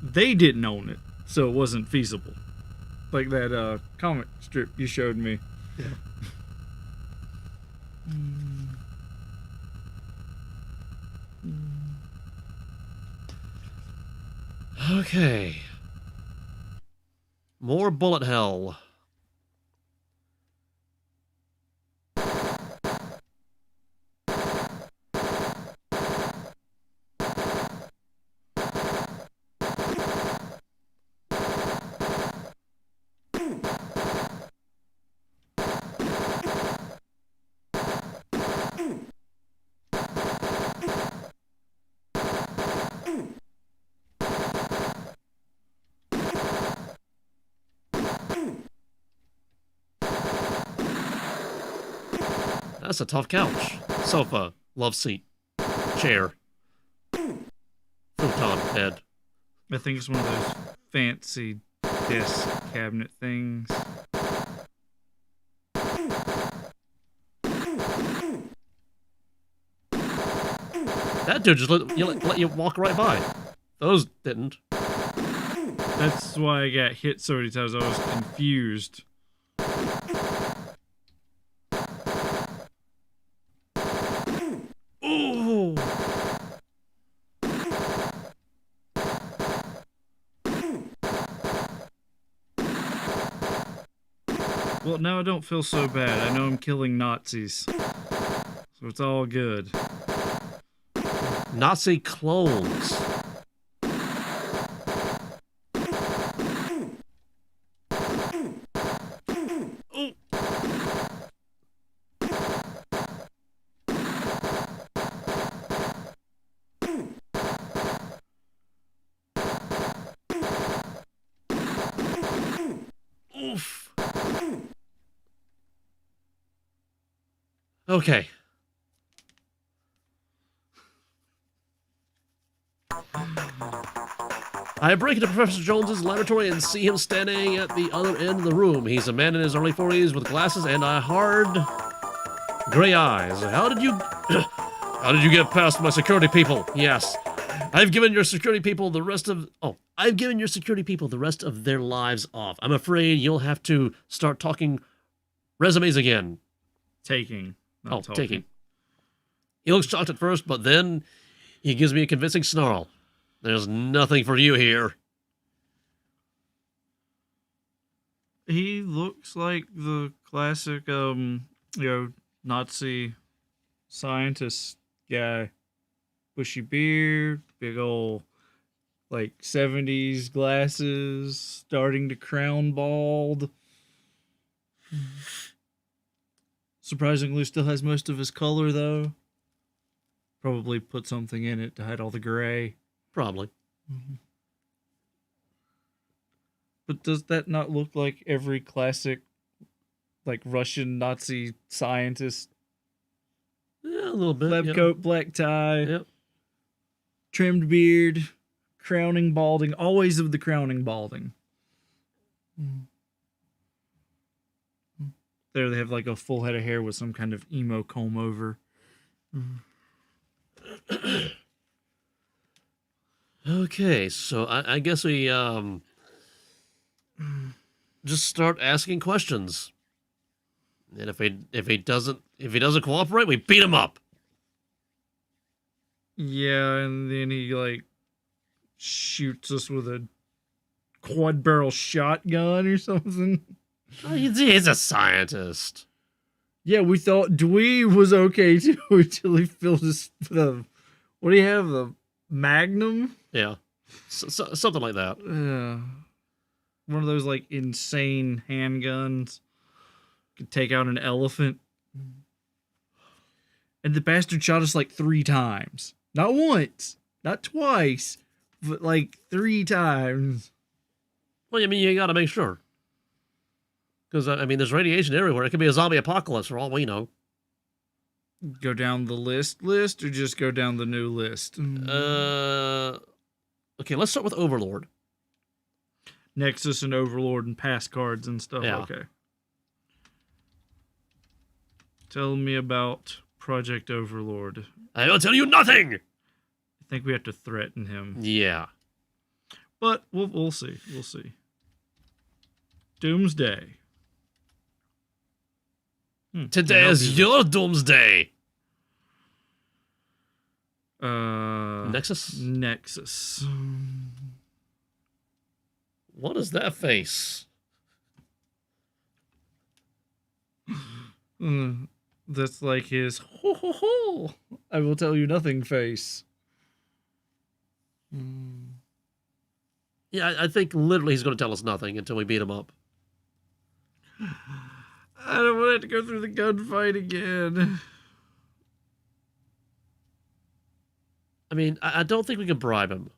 they didn't own it, so it wasn't feasible. Like that comic strip you showed me. Yeah. Okay. More bullet hell. That's a tough couch. Sofa. Love seat. Chair. Futon bed. I think it's one of those fancy desk cabinet things. That dude just let you walk right by. Those didn't. That's why I got hit so many times. I was confused. Ooh. Well, now I don't feel so bad. I know I'm killing Nazis. So it's all good. Nazi clones. Ooh. Oof. Okay. I break into Professor Jones's laboratory and see him standing at the other end of the room. He's a man in his early 40s with glasses and hard gray eyes. How did you get past my security people? Yes. I've given your security people the rest of their lives off. I'm afraid you'll have to start talking resumes again. Taking. Not talking. Taking. He looks shocked at first, but then he gives me a convincing snarl. There's nothing for you here. He looks like the classic, Nazi scientist guy. Bushy beard, big old, 70s glasses, starting to crown bald. Surprisingly, still has most of his color, though. Probably put something in it to hide all the gray. Probably. But does that not look like every classic, Russian Nazi scientist? Yeah, a little bit. Lab coat, black tie, Yep. trimmed beard, crowning balding, always of the crowning balding. There they have a full head of hair with some kind of emo comb over. Okay, so I guess we just start asking questions. And if he doesn't cooperate, we beat him up. Yeah, and then he like shoots us with a quad barrel shotgun or something. Oh, he's a scientist. Yeah, we thought Dwee was okay too until he filled us with a. What do you have? The Magnum? Yeah, something like that. One of those like insane handguns. Could take out an elephant. And the bastard shot us like 3 times. Not once, not twice, but like 3 times. Well, I mean, you got to make sure. Because, I mean, there's radiation everywhere. It could be a zombie apocalypse for all we know. Go down the list or just go down the new list? Okay, let's start with Overlord. Nexus and Overlord and pass cards and stuff. Yeah. Okay. Tell me about Project Overlord. I will tell you nothing! I think we have to threaten him. Yeah. But we'll see. We'll see. Doomsday. Today is your doomsday! Nexus? Nexus. What is that face? That's like his ho ho ho. I will tell you nothing face. Yeah, I think literally he's going to tell us nothing until we beat him up. I don't want to have to go through the gunfight again. I mean, I don't think we can bribe him.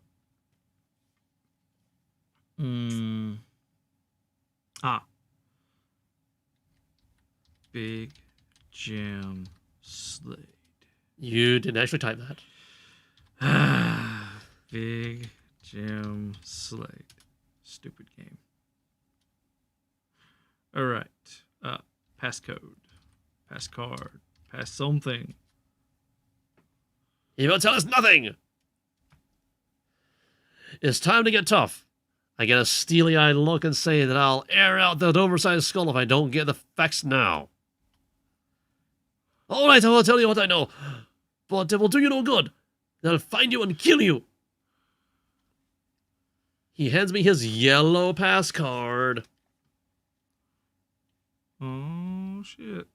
Big Jim Slade. You didn't actually type that. Big Jim Slade. Stupid game. All right. Passcode. Pass card. Pass something. He will tell us nothing! It's time to get tough. I get a steely-eyed look and say that I'll air out that oversized skull if I don't get the facts now. All right, I will tell you what I know, but it will do you no good. They'll find you and kill you. He hands me his yellow pass card. Oh, shit.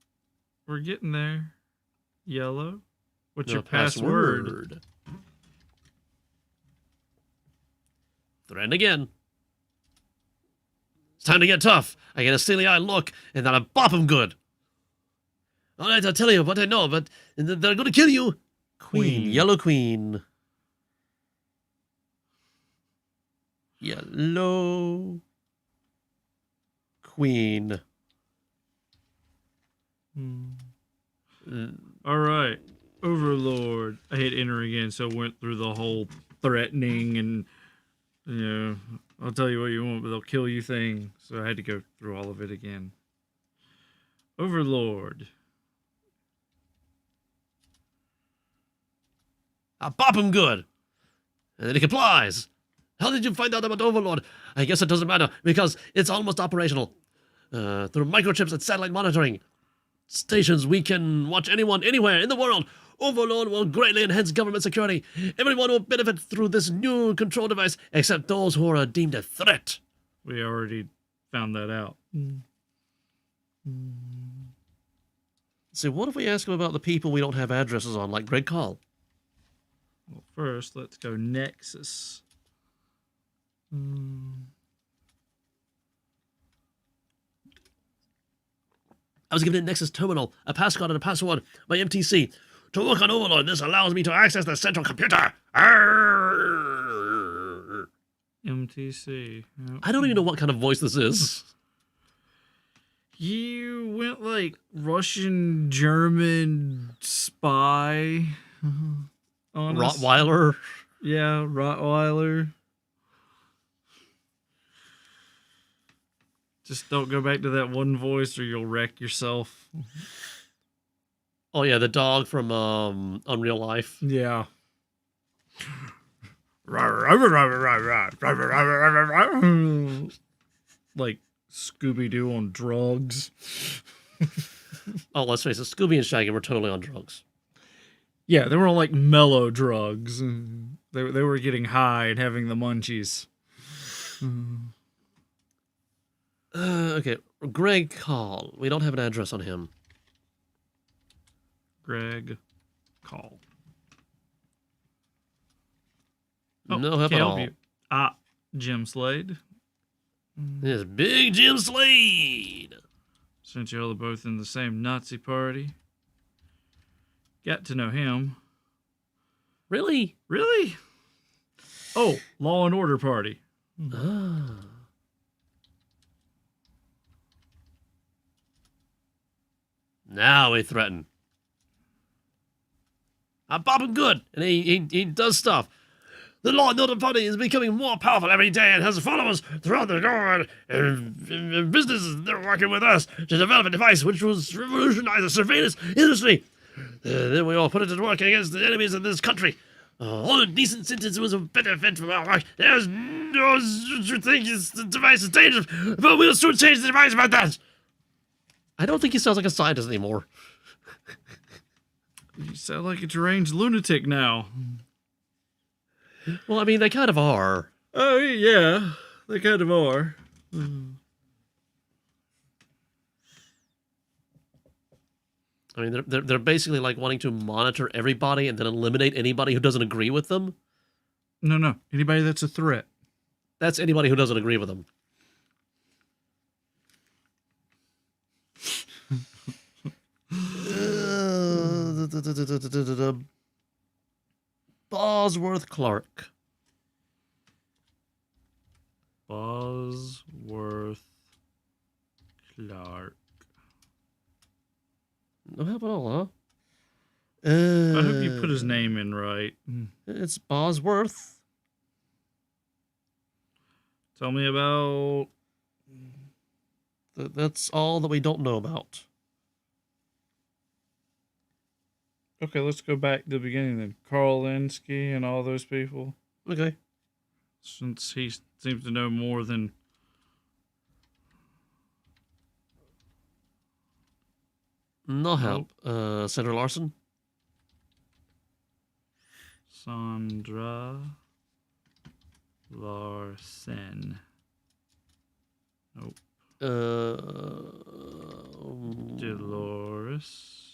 We're getting there. Yellow. What's your password? password? Threaten again. It's time to get tough. I get a steely-eyed look, and then I bop him good. All right, I'll tell you what I know, but they're going to kill you. Queen. Yellow queen. Yellow queen. All right. Overlord. I hit enter again, so I went through the whole threatening and, you know, I'll tell you what you want, but they'll kill you thing. So I had to go through all of it again. Overlord. I bop him good. And then he complies. How did you find out about Overlord? I guess it doesn't matter, because it's almost operational. Through microchips and satellite monitoring stations, we can watch anyone, anywhere in the world. Overlord will greatly enhance government security. Everyone will benefit through this new control device, except those who are deemed a threat. We already found that out. So what if we ask him about the people we don't have addresses on, like Greg Call? Well, first, let's go Nexus. I was given a Nexus terminal, a passcode, and a password by MTC. To work on Overlord, this allows me to access the central computer. Arrgh. MTC. Yep. I don't even know what kind of voice this is. You went like Russian, German spy on us. Rottweiler. Yeah, Rottweiler. Just don't go back to that one voice or you'll wreck yourself. Oh yeah, the dog from Unreal Life. Yeah. like Scooby-Doo on drugs. Oh, let's face it, Scooby and Shaggy were totally on drugs. Yeah, they were on like mellow drugs. They were getting high and having the munchies. Okay, Greg Call. We don't have an address on him. Greg Call. No help at all. Jim Slade. Yes, Big Jim Slade. Since y'all are both in the same Nazi party. Got to know him. Really? Really? Oh, Law and Order party. Ah. Now we threaten. I'm Bob Good, and he does stuff. The Law and Order Party is becoming more powerful every day and has followers throughout the world. And businesses, they're working with us to develop a device which will revolutionize the surveillance industry. Then we all put it to work against the enemies of this country. All decent citizens was a benefit from our work. There's no such thing as the device is dangerous, but we'll soon change the device about that. I don't think he sounds like a scientist anymore. You sound like a deranged lunatic now. Well, I mean, they kind of are. Oh, yeah. They kind of are. I mean, they're basically like wanting to monitor everybody and then eliminate anybody who doesn't agree with them. No. Anybody that's a threat. That's anybody who doesn't agree with them. Bosworth Clark. Bosworth Clark. No help at all, huh? I hope you put his name in right. It's Bosworth. Tell me about... That's all that we don't know about. Okay, let's go back to the beginning then. Karl Linsky and all those people. Okay. Since he seems to know more than... No help. Sandra Larson? Sandra Larson. Nope. Dolores.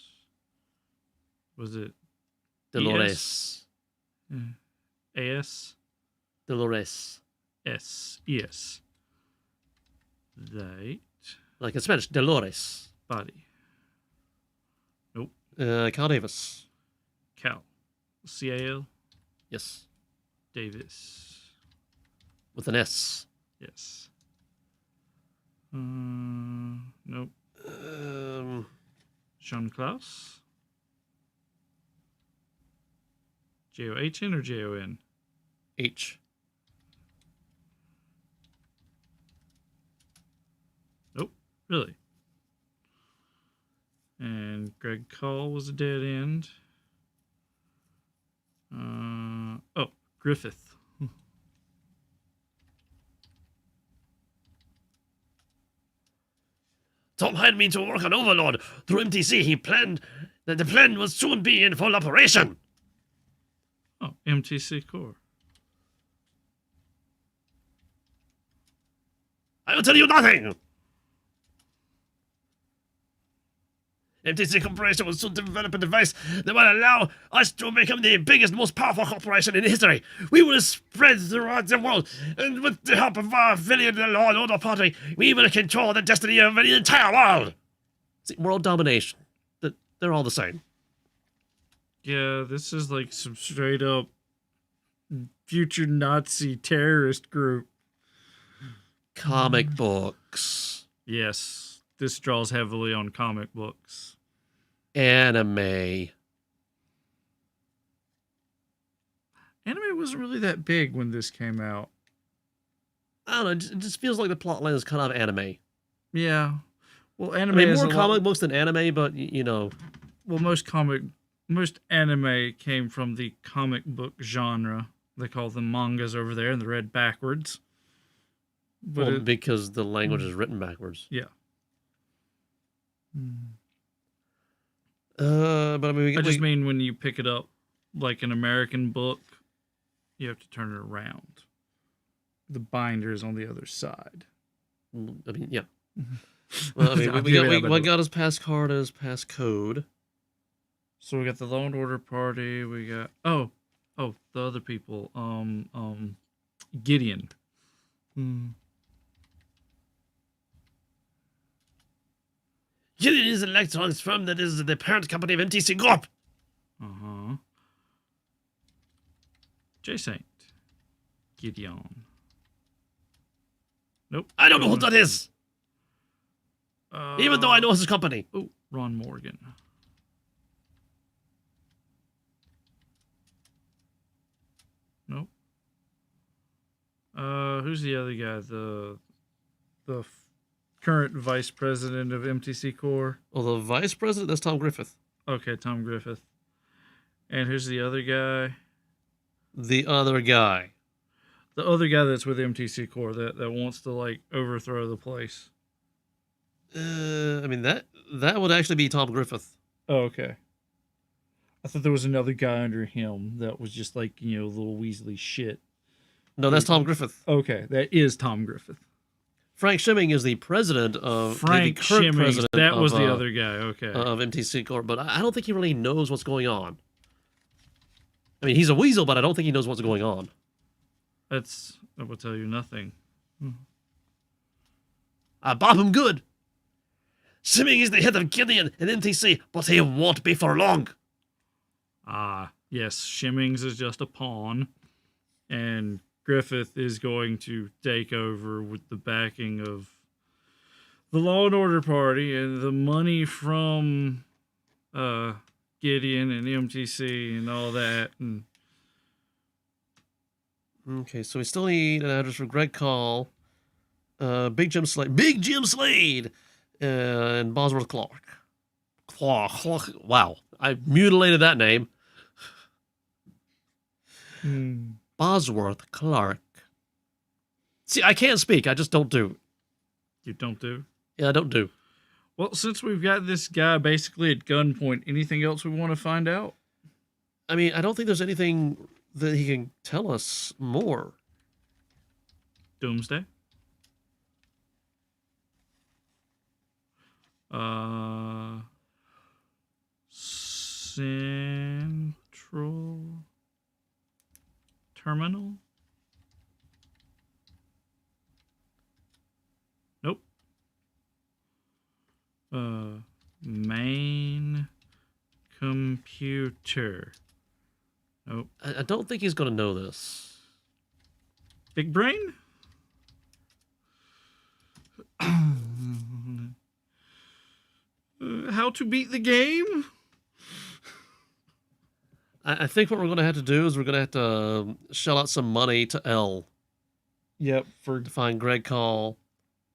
Was it Dolores. A-S? Dolores. S. Yes. Right. Like in Spanish, Dolores. Body. Nope. Cal Davis. Cal. C-A-L? Yes. Davis. With an S. Yes. Nope. Sean Klaus? J-O-H-N or J-O-N? H. Nope. Really? And Greg Call was a dead end. Griffith. Tom hired me to work on Overlord. Through MTC, he planned that the plan would soon be in full operation. Oh, MTC Core. I will tell you nothing. MTC Corporation will soon develop a device that will allow us to become the biggest, most powerful corporation in history. We will spread throughout the world, and with the help of our affiliate, the Law and Order Party, we will control the destiny of the entire world. See, world domination. They're all the same. Yeah, this is like some straight up future Nazi terrorist group. Comic books. Yes, this draws heavily on comic books. Anime. Anime wasn't really that big when this came out. I don't know, it just feels like the plot line is kind of anime. Yeah. Well, I anime mean, is more comic books than anime, but, you know. Well, most anime came from the comic book genre. They call them mangas over there, and they're read backwards. But Well, because the language is written backwards. yeah. But I mean, I just mean when you pick it up, like an American book, you have to turn it around. The binder is on the other side. I mean, yeah. Well, I mean, we got his pass card as passcode. So we got the Law and Order party. We got the other people. Gideon. Gideon is an electronics firm that is the parent company of MTC Corp. J Saint. Gideon. Nope. I don't know who that is. Even though I know his company. Oh, Ron Morgan. Nope. Who's the other guy? The current vice president of MTC Core. Well, the vice president, that's Tom Griffith. Okay, Tom Griffith. And who's the other guy? The other guy. The other guy that's with MTC Core that wants to like overthrow the place. I mean that would actually be Tom Griffith. Oh, okay. I thought there was another guy under him that was just like, little Weasley shit. No, that's Tom Griffith. Okay, that is Tom Griffith. Frank Shimming is the president of Frank the current Shimming. president That was of, the other guy. Okay. Of MTC Corp, but I don't think he really knows what's going on. I mean, he's a weasel, but I don't think he knows what's going on. That will tell you nothing. I bop him good. Shimming is the head of Gideon and MTC, but he won't be for long. Ah, yes, Shimmings is just a pawn, and Griffith is going to take over with the backing of the Law and Order Party and the money from Gideon and MTC and all that. And okay, so we still need an address for Greg Call, Big Jim Slade, and Bosworth Clark. Wow, I mutilated that name. Bosworth Clark. See, I can't speak. I just don't do. You don't do? Yeah, I don't do. Well, since we've got this guy basically at gunpoint, anything else we want to find out? I mean, I don't think there's anything that he can tell us more. Doomsday? Central Terminal? Nope. Main computer. Nope. I don't think he's going to know this. Big brain? How to beat the game? I think what we're going to have to do is we're going to have to shell out some money to L. Yep. To find Greg Call,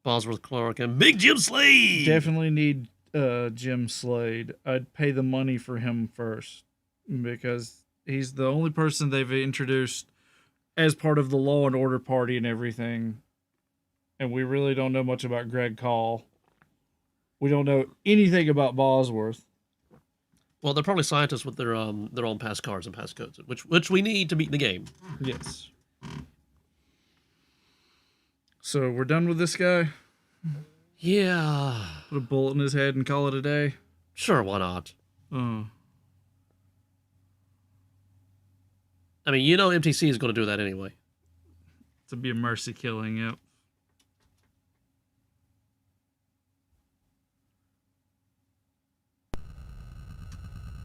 Bosworth Clark, and Big Jim Slade. Definitely need Jim Slade. I'd pay the money for him first because he's the only person they've introduced as part of the Law and Order Party and everything. And we really don't know much about Greg Call. We don't know anything about Bosworth. Well, they're probably scientists with their own pass cards and passcodes, which we need to beat the game. Yes. So we're done with this guy? Yeah. Put a bullet in his head and call it a day? Sure, why not? Oh. I mean, MTC is going to do that anyway. To be a mercy killing, yep.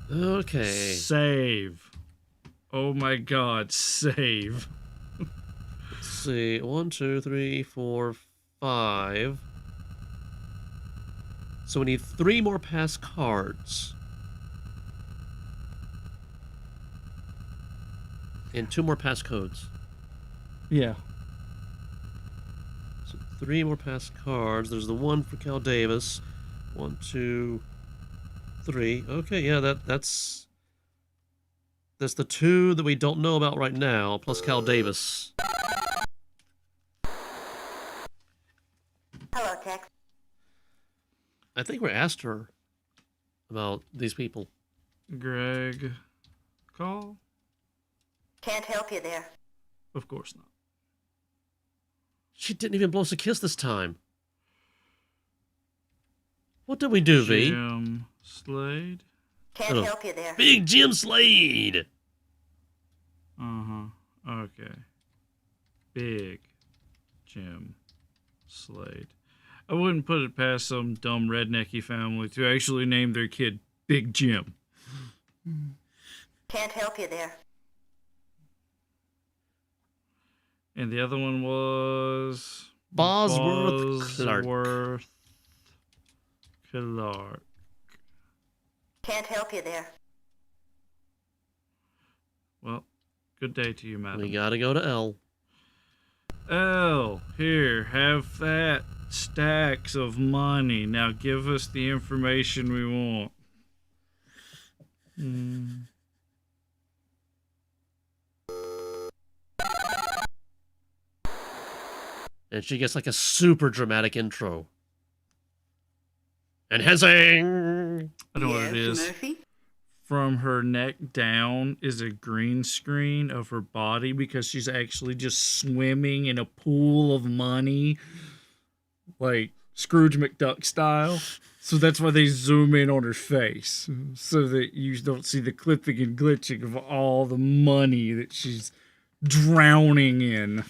Okay. Save. Oh my god, save. Let's see. 1, 2, 3, 4, 5. So we need 3 more pass cards. And 2 more pass codes. Yeah. So 3 more pass cards. There's the one for Cal Davis. 1, 2, 3. Okay, yeah, that's There's the two that we don't know about right now, plus Cal Davis. Hello, Tex. I think we asked her about these people. Greg, call? Can't help you there. Of course not. She didn't even blow us a kiss this time. What did we do, V? Jim Slade? Can't help you there. Big Jim Slade! Okay. Big Jim Slade. I wouldn't put it past some dumb rednecky family to actually name their kid Big Jim. Can't help you there. And the other one was... Bosworth Clark. Can't help you there. Well, good day to you, madam. We gotta go to L. Oh, here, have that. Stacks of money. Now give us the information we want. And she gets like a super dramatic intro. And Hensing! I know what it is. Murphy? From her neck down is a green screen of her body because she's actually just swimming in a pool of money. Like Scrooge McDuck style. So that's why they zoom in on her face. So that you don't see the clipping and glitching of all the money that she's drowning in.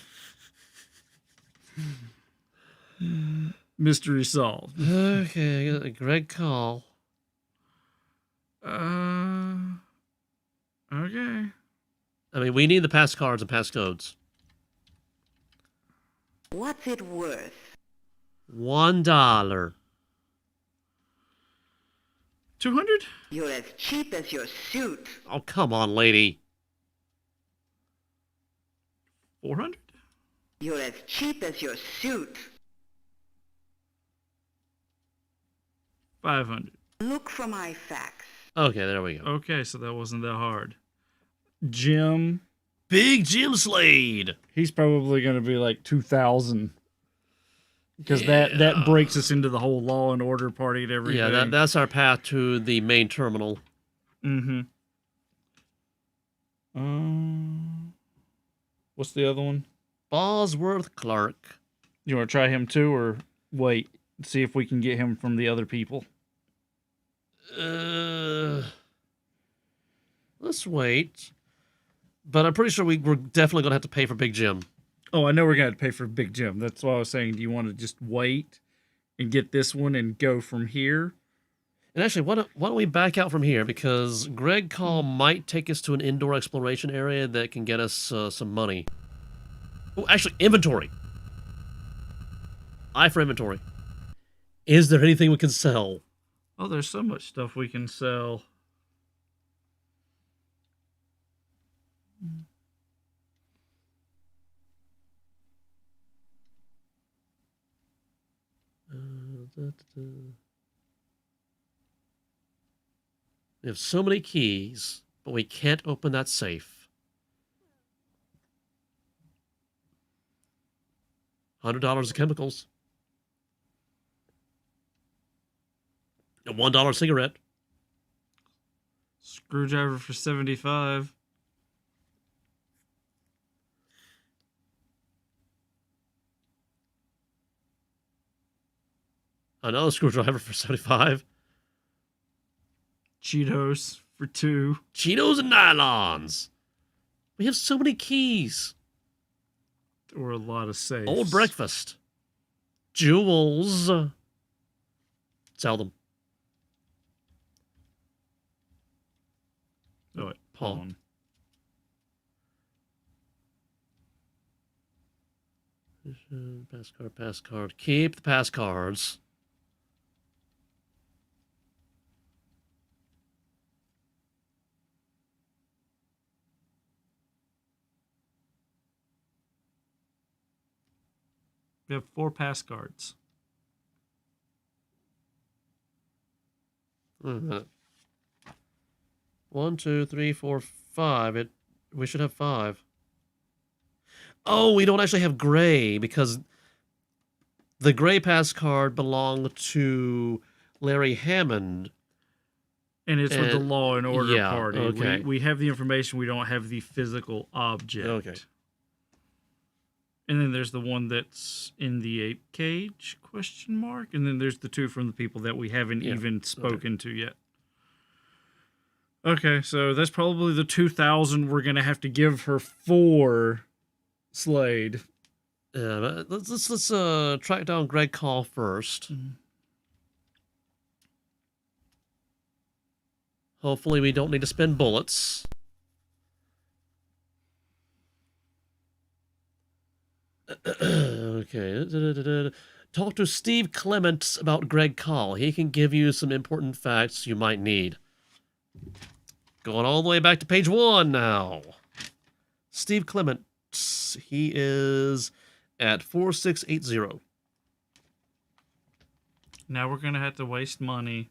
Mystery solved. Okay, I got a Greg call. Okay. I mean, we need the pass cards and pass codes. What's it worth? $1. 200? You're as cheap as your suit. Oh, come on, lady. 400? You're as cheap as your suit. 500. Look for my facts. Okay, there we go. Okay, so that wasn't that hard. Jim, Big Jim Slade! he's probably going to be like 2,000. Because that breaks us into the whole Law and Order party and everything. Yeah, that's our path to the main terminal. What's the other one? Bosworth Clark. You want to try him too, or wait, see if we can get him from the other people? Let's wait. But I'm pretty sure we're definitely going to have to pay for Big Jim. Oh, I know we're going to pay for Big Jim. That's why I was saying, do you want to just wait and get this one and go from here? And actually, why don't we back out from here? Because Greg Call might take us to an indoor exploration area that can get us some money. Oh, actually, inventory. I for inventory. Is there anything we can sell? Oh, there's so much stuff we can sell. We have so many keys, but we can't open that safe. $100 of chemicals. A $1 cigarette. Screwdriver for 75. Another screwdriver for 75. Cheetos for 2. Cheetos and nylons. We have so many keys. Or a lot of safes. Old breakfast. Jewels. Sell them. Oh, wait. Paul. Pawn. Pass card. Keep the pass cards. We have 4 pass cards. Wait a minute. 1, 2, 3, 4, 5. We should have 5. Oh, we don't actually have Gray because the Gray Pass card belonged to Larry Hammond. And it's with the Law and Order yeah, party. okay. We have the information, we don't have the physical object. Okay. And then there's the one that's in the ape cage, ? And then there's the 2 from the people that we haven't even spoken to yet. Okay, so that's probably the 2,000 we're going to have to give her for Slade. Yeah, but let's track down Greg Call first. Mm-hmm. Hopefully we don't need to spend bullets. Okay. Talk to Steve Clements about Greg Call. He can give you some important facts you might need. Going all the way back to page 1 now. Steve Clements. He is at 4680. Now we're going to have to waste money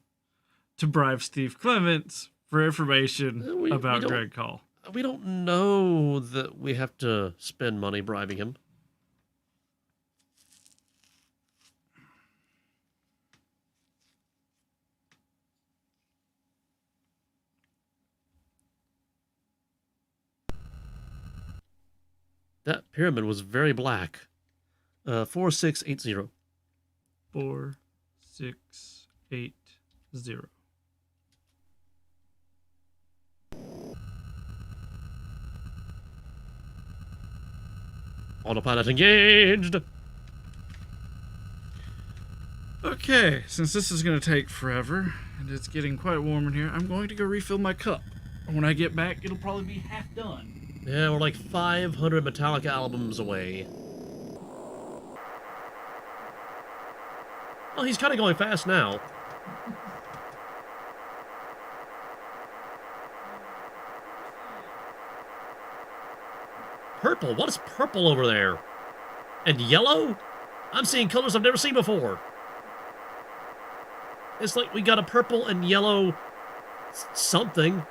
to bribe Steve Clements for information about Greg Call. We don't know that we have to spend money bribing him. That pyramid was very black. 4680. 4680. Autopilot engaged. Okay, since this is going to take forever, and it's getting quite warm in here, I'm going to go refill my cup. When I get back, it'll probably be half done. Yeah, we're like 500 Metallica albums away. Oh, he's kind of going fast now. Purple? What is purple over there? And yellow? I'm seeing colors I've never seen before. It's like we got a purple and yellow something.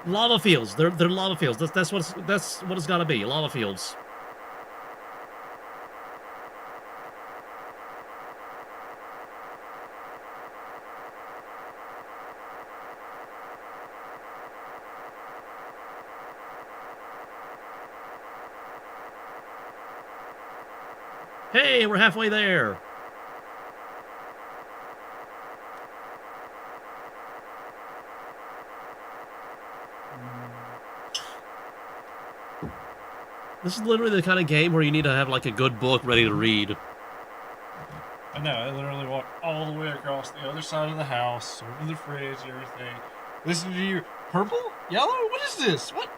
Lava fields. They're lava fields. That's what it's got to be. Lava fields. Hey, we're halfway there. This is literally the kind of game where you need to have like a good book ready to read. I know, I literally walked all the way across the other side of the house, over the fridge, everything. Listen to you. Purple? Yellow? What is this? What?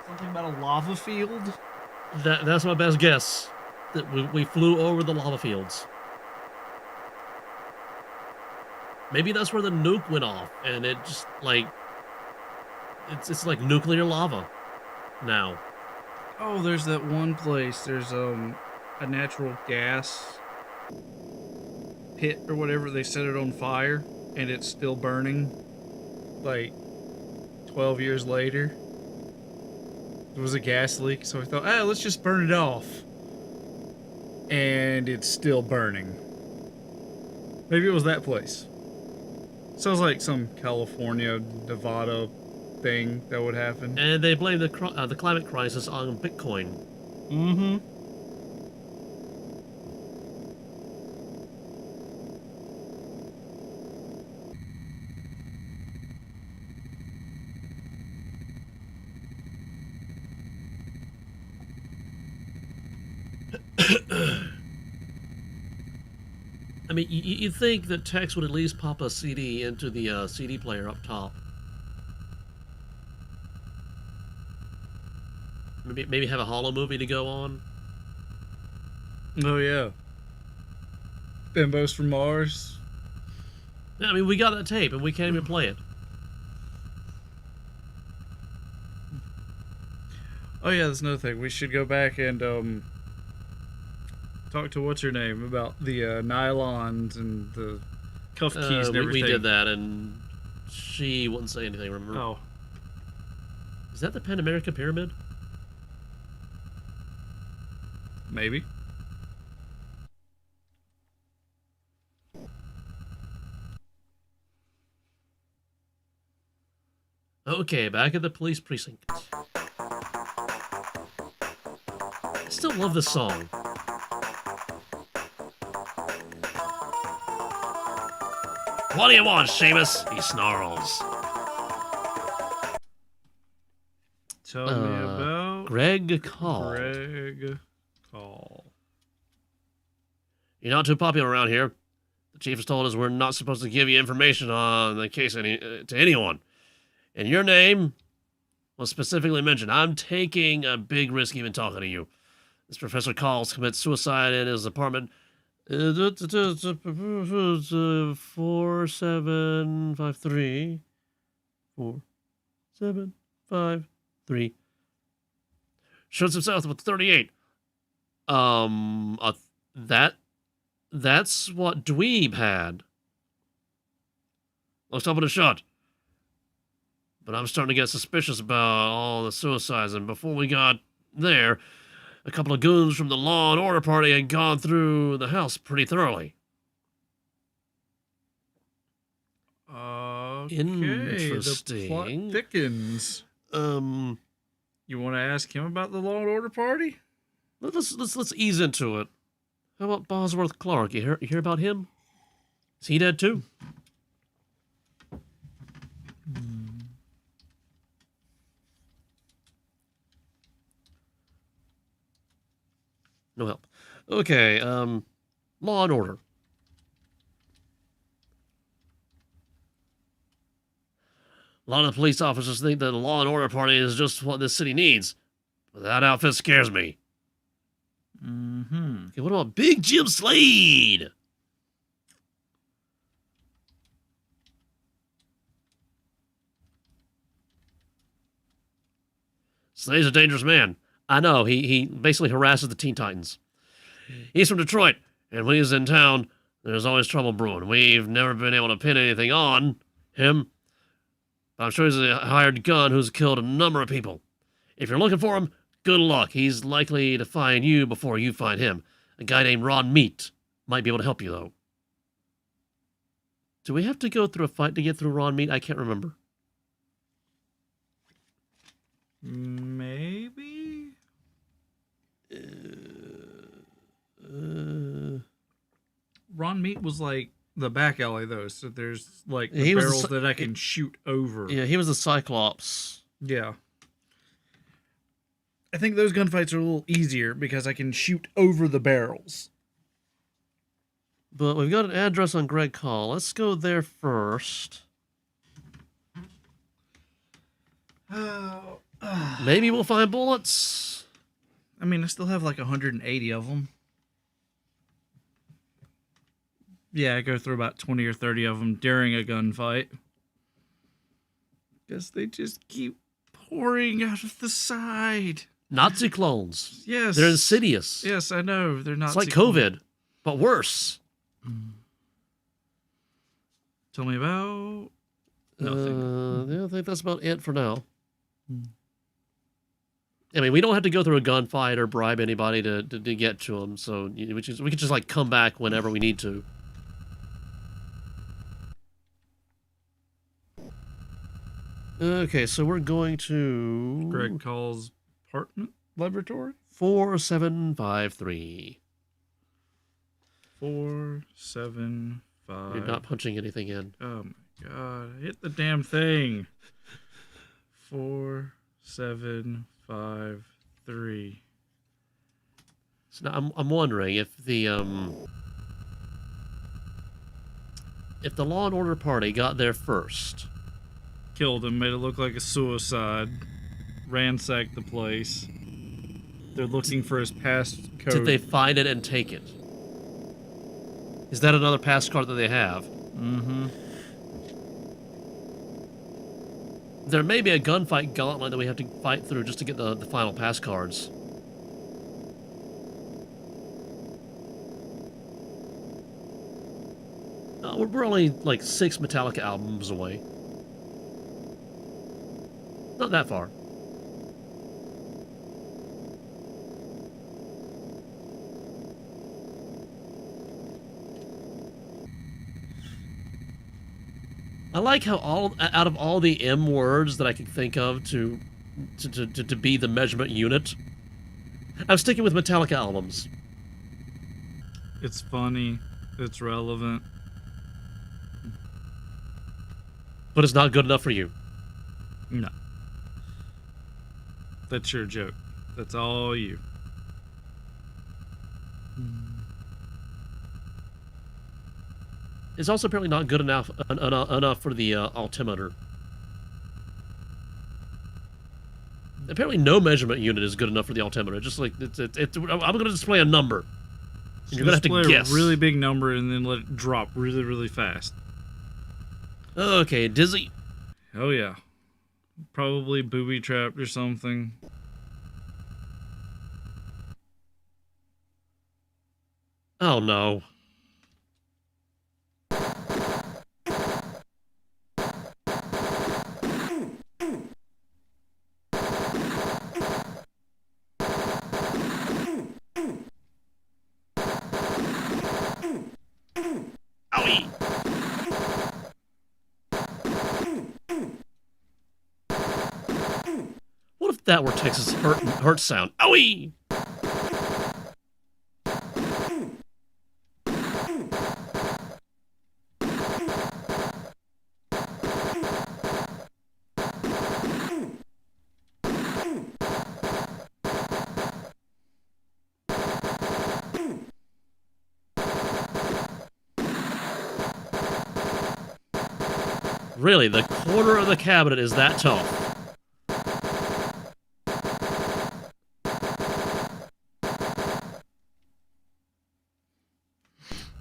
Something about a lava field? That's my best guess. That we flew over the lava fields. Maybe that's where the nuke went off, and it just like it's like nuclear lava now. Oh, there's that one place. There's a natural gas pit or whatever. They set it on fire, and it's still burning. Like 12 years later. There was a gas leak, so I thought, let's just burn it off. And it's still burning. Maybe it was that place. Sounds like some California, Nevada thing that would happen. And they blame the climate crisis on Bitcoin. Mm-hmm. I mean, you'd think that Tex would at least pop a CD into the CD player up top. Maybe have a Hollow movie to go on. Oh, yeah. Bimbos from Mars. Yeah, I mean, we got that tape, and we can't even play it. Oh, yeah, that's another thing. We should go back and Talk to what's her name about the nylons and the cuff keys and everything. We did that, and she wouldn't say anything, remember? Oh. Is that the Pan America Pyramid? Maybe. Okay, back at the police precinct. I still love this song. What do you want, Seamus? He snarls. Tell me about Greg Call. Greg Call. You're not too popular around here. The chief has told us we're not supposed to give you information on the case to anyone. And your name was specifically mentioned. I'm taking a big risk even talking to you. This Professor Calls commits suicide in his apartment. 4753. 4753. Shoots himself with 38. That's what Dweeb had. Looks up with a shot. But I'm starting to get suspicious about all the suicides, and before we got there, a couple of goons from the Law and Order Party had gone through the house pretty thoroughly. Okay, Interesting. the plot thickens. You want to ask him about the Law and Order Party? Let's ease into it. How about Bosworth Clark? You hear about him? Is he dead too? No help. Okay, Law and Order. A lot of the police officers think that the Law and Order Party is just what this city needs. But that outfit scares me. Mm-hmm. Okay, what about Big Jim Slade? Slade's a dangerous man. I know, he basically harasses the Teen Titans. He's from Detroit, and when he's in town, there's always trouble brewing. We've never been able to pin anything on him, but I'm sure he's a hired gun who's killed a number of people. If you're looking for him, good luck. He's likely to find you before you find him. A guy named Ron Meat might be able to help you, though. Do we have to go through a fight to get through Ron Meat? I can't remember. Maybe? Ron Meat was like the back alley, though, so there's like the barrels that I can shoot over. Yeah, he was the Cyclops. Yeah. I think those gunfights are a little easier because I can shoot over the barrels. But we've got an address on Greg Call. Let's go there first. Maybe we'll find bullets. I mean, I still have like 180 of them. Yeah, I go through about 20 or 30 of them during a gunfight. Because they just keep pouring out of the side. Nazi clones. Yes. They're insidious. Yes, I know. They're not. It's like COVID, but worse. Tell me about nothing. Yeah, I think that's about it for now. I mean, we don't have to go through a gunfight or bribe anybody to get to them, so we can just like come back whenever we need to. Okay, so we're going to Greg Call's apartment laboratory. 4753. 475. You're not punching anything in. Oh my god! Hit the damn thing. 4753. So now I'm wondering if the Law and Order Party got there first. Killed him, made it look like a suicide. Ransacked the place. They're looking for his passcode. Did they find it and take it? Is that another pass card that they have? Mm-hmm. There may be a gunfight gauntlet that we have to fight through just to get the final pass cards. We're only like 6 Metallica albums away. Not that far. I like how out of all the M words that I can think of to be the measurement unit, I'm sticking with Metallica albums. It's funny. It's relevant. But it's not good enough for you. No. That's your joke. That's all you. It's also apparently not good enough for the altimeter. Apparently, no measurement unit is good enough for the altimeter. Just like I'm going to display a number, and you're going to have to guess a really big number and then let it drop really, really fast. Okay, dizzy. Oh yeah, probably booby trapped or something. Oh no. Owie! What if that were Texas hurt sound? Owie! Really, the corner of the cabinet is that tough.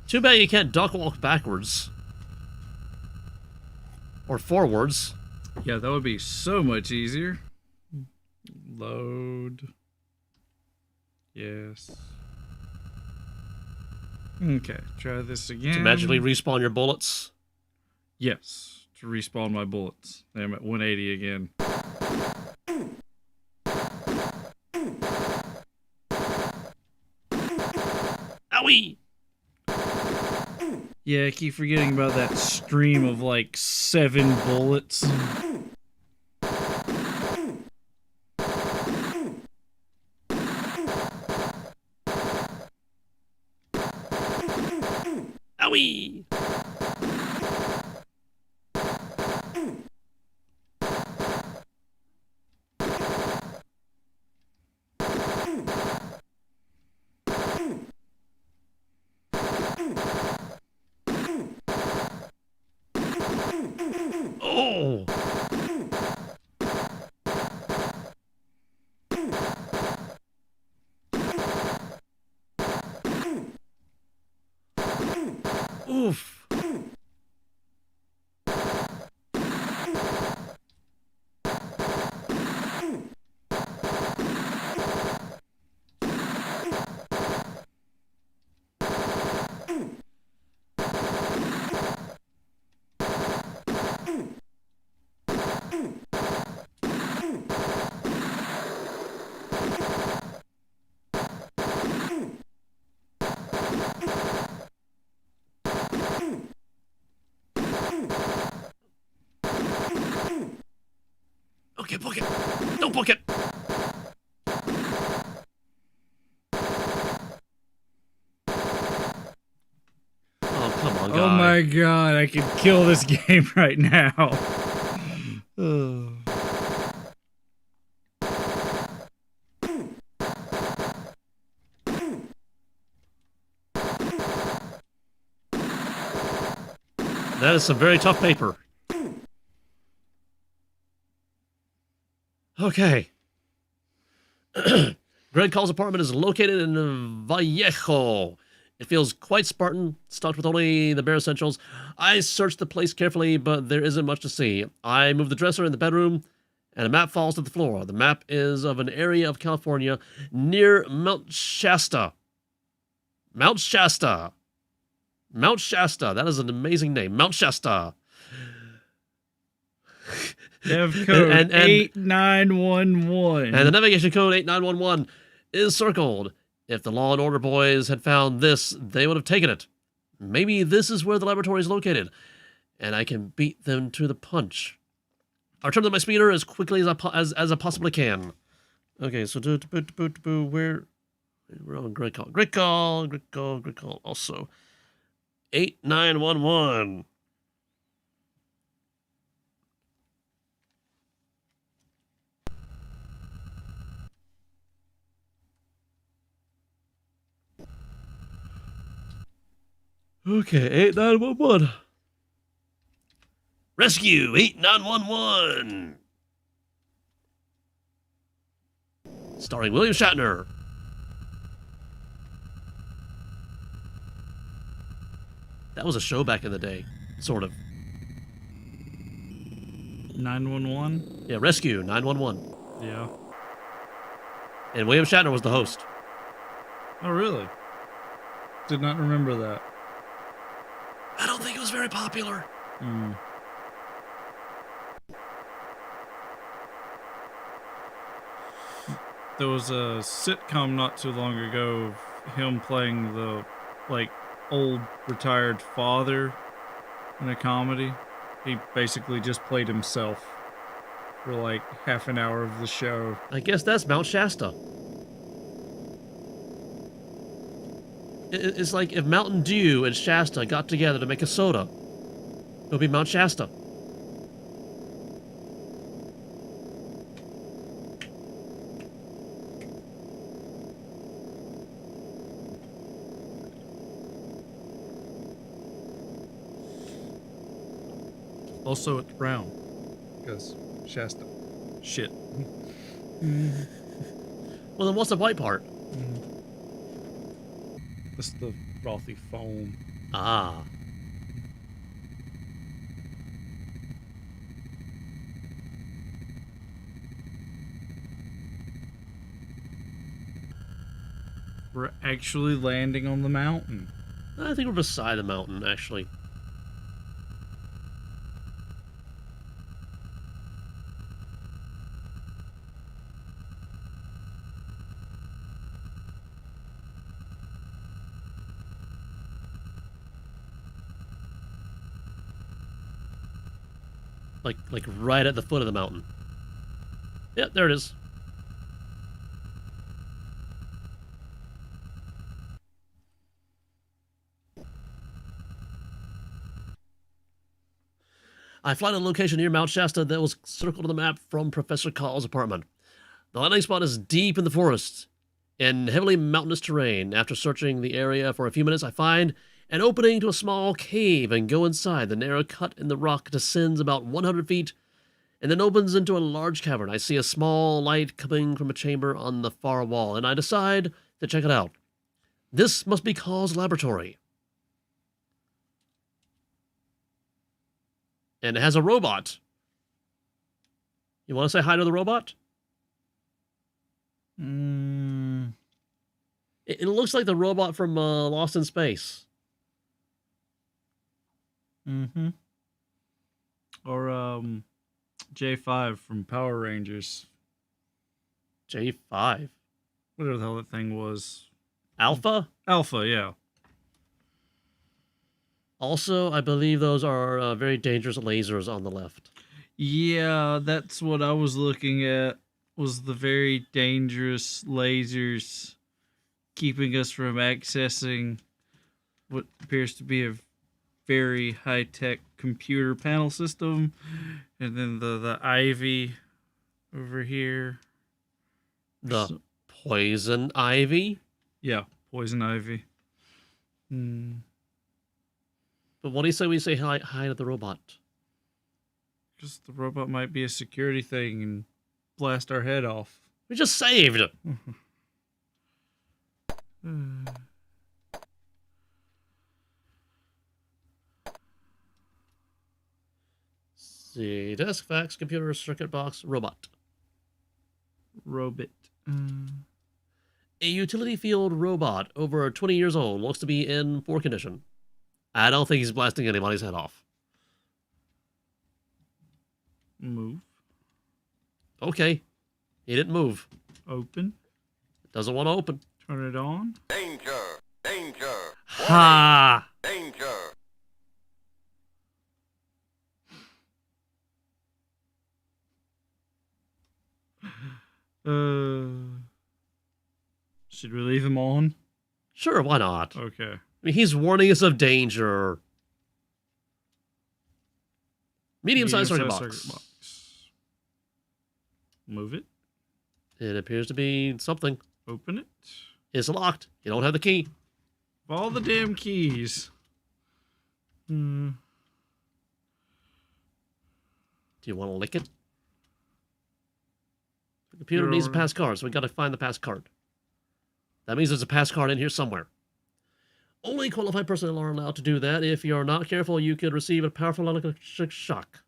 Too bad you can't duck walk backwards. Or forwards. Yeah, that would be so much easier. Load. Yes. Okay, try this again. To magically respawn your bullets. Yes, to respawn my bullets. I'm at 180 again. Owie! Yeah, I keep forgetting about that stream of like 7 bullets. Owie! Oh! Oof. Okay, book it. Don't book it. Oh, come on, guy. Oh my god, I could kill this game right now. That is some very tough paper. Okay. Greg Call's apartment is located in Vallejo. It feels quite Spartan, stocked with only the bare essentials. I searched the place carefully, but there isn't much to see. I moved the dresser in the bedroom, and a map falls to the floor. The map is of an area of California near Mount Shasta. Mount Shasta. Mount Shasta. That is an amazing name. Mount Shasta. Dev code And- 8911. And the navigation code 8911 is circled. If the Law and Order boys had found this, they would have taken it. Maybe this is where the laboratory is located, and I can beat them to the punch. I'll return to my speeder as quickly as I possibly can. Okay, so we're on grid call. Also, 8911. Okay, 8911. Rescue 8911. Starring William Shatner. That was a show back in the day, sort of. 911? Yeah, Rescue 911. Yeah. And William Shatner was the host. Oh, really? Did not remember that. I don't think it was very popular. There was a sitcom not too long ago of him playing the, like, old retired father in a comedy. He basically just played himself for, like, half an hour of the show. I guess that's Mount Shasta. It's like if Mountain Dew and Shasta got together to make a soda. It would be Mount Shasta. Also, it's brown. Because Shasta. Shit. Well, then what's the white part? That's the frothy foam. Ah. We're actually landing on the mountain. I think we're beside the mountain, actually. Like right at the foot of the mountain. Yep, there it is. I fly to a location near Mount Shasta that was circled on the map from Professor Call's apartment. The landing spot is deep in the forest, in heavily mountainous terrain. After searching the area for a few minutes, I find an opening to a small cave and go inside. The narrow cut in the rock descends about 100 feet and then opens into a large cavern. I see a small light coming from a chamber on the far wall, and I decide to check it out. This must be Call's laboratory. And it has a robot. You want to say hi to the robot? It looks like the robot from Lost in Space. Or, J5 from Power Rangers. J5. Whatever the hell that thing was. Alpha? Alpha, yeah. Also, I believe those are very dangerous lasers on the left. Yeah, that's what I was looking at, was the very dangerous lasers keeping us from accessing what appears to be a very high-tech computer panel system. And then the ivy over here. The poison ivy? Yeah, poison ivy. But what do you say we say hi to the robot? Because the robot might be a security thing and blast our head off. We just saved it. See, desk, fax, computer, circuit box, robot. Robot. A utility field robot over 20 years old, looks to be in poor condition. I don't think he's blasting anybody's head off. Move. Okay. He didn't move. Open. Doesn't want to open. Turn it on. Danger! Danger! Ha! Danger! Should we leave him on? Sure, why not? Okay. I mean, he's warning us of danger. Medium-sized circuit box. Move it. It appears to be something. Open it. It's locked. You don't have the key. All the damn keys. Do you want to lick it? The computer needs a pass card, so we got to find the pass card. That means there's a pass card in here somewhere. Only qualified personnel are allowed to do that. If you're not careful, you could receive a powerful electric shock.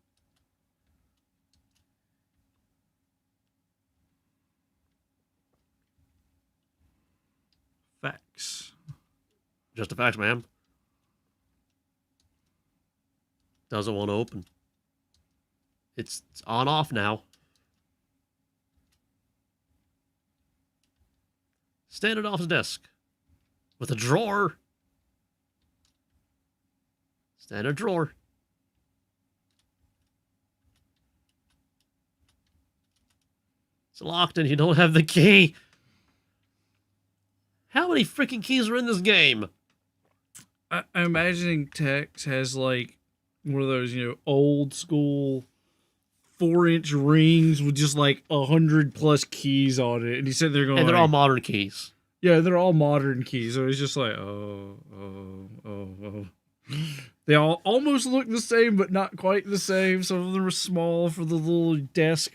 Facts. Just a fact, ma'am. Doesn't want to open. It's on off now. Standard office desk. With a drawer. Standard drawer. It's locked and you don't have the key. How many freaking keys are in this game? I'm imagining Tex has like one of those, old school 4-inch rings with just like 100+ keys on it, and he's sitting there going, And they're all modern keys. yeah, they're all modern keys. So he's just like, oh. They all almost look the same, but not quite the same. Some of them are small for the little desk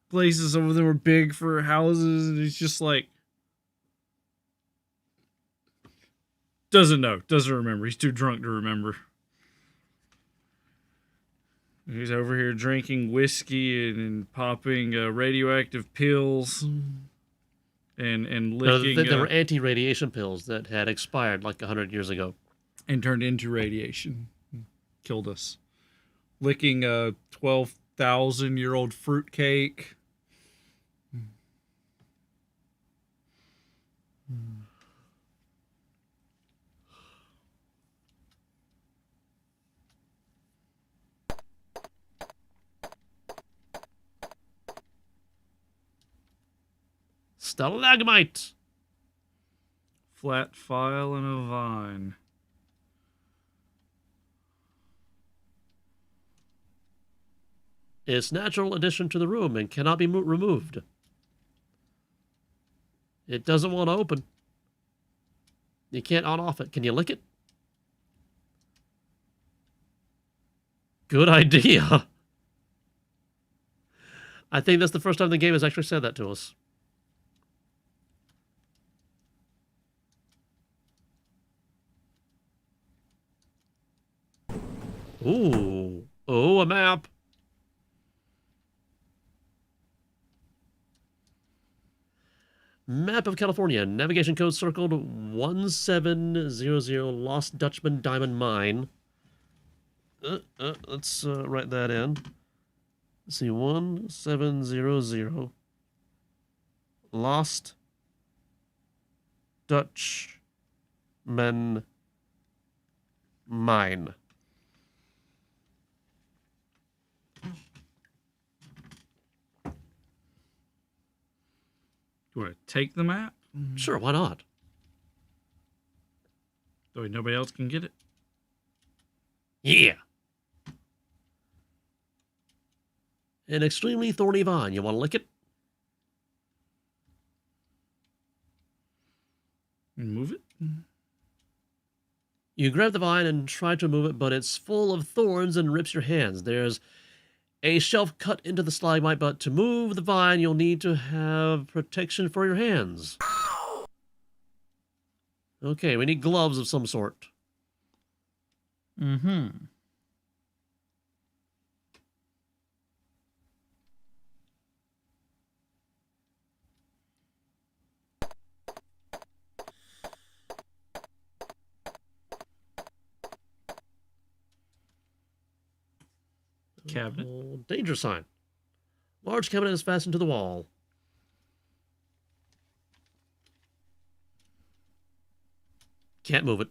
places. Some of them are big for houses, and he's just like, doesn't remember. He's too drunk to remember. He's over here drinking whiskey and popping radioactive pills and licking. They were anti-radiation pills that had expired like 100 years ago. And turned into radiation. Killed us. Licking a 12,000-year-old fruitcake. Stalagmite. Flat file and a vine. It's natural addition to the room and cannot be removed. It doesn't want to open. You can't on-off it. Can you lick it? Good idea. I think that's the first time the game has actually said that to us. Ooh. Oh, a map. Map of California. Navigation code circled 1700 Lost Dutchman Diamond Mine. Let's write that in. Let's see, 1700 Lost Dutchman Mine. You want to take the map? Sure, why not? So nobody else can get it? Yeah. An extremely thorny vine. You want to lick it? And move it? You grab the vine and try to move it, but it's full of thorns and rips your hands. There's a shelf cut into the stalagmite, but to move the vine, you'll need to have protection for your hands. Okay, we need gloves of some sort. Mm-hmm. Cabinet. Oh, danger sign. Large cabinet is fastened to the wall. Can't move it.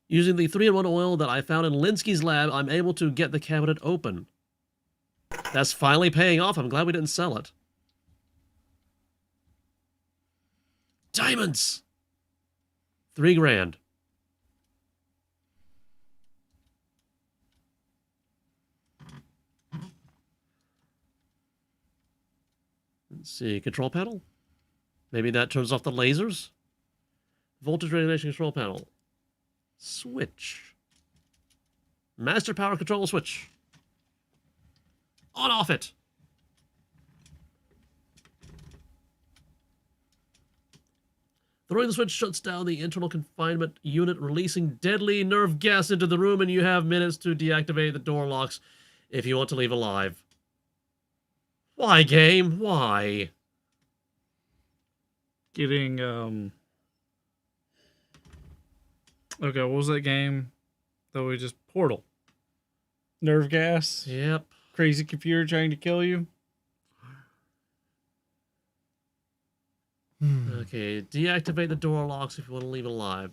Using the 3-in-1 oil that I found in Linsky's lab, I'm able to get the cabinet open. That's finally paying off. I'm glad we didn't sell it. Diamonds! $3,000. Let's see, control panel? Maybe that turns off the lasers? Voltage regulation control panel. Switch. Master power control switch. On off it. Throwing the switch shuts down the internal confinement unit, releasing deadly nerve gas into the room, and you have minutes to deactivate the door locks if you want to leave alive. Why, game? Why? Getting, okay, what was that game that we just... Portal. Nerve gas? Yep. Crazy computer trying to kill you? Okay, deactivate the door locks if you want to leave it alive.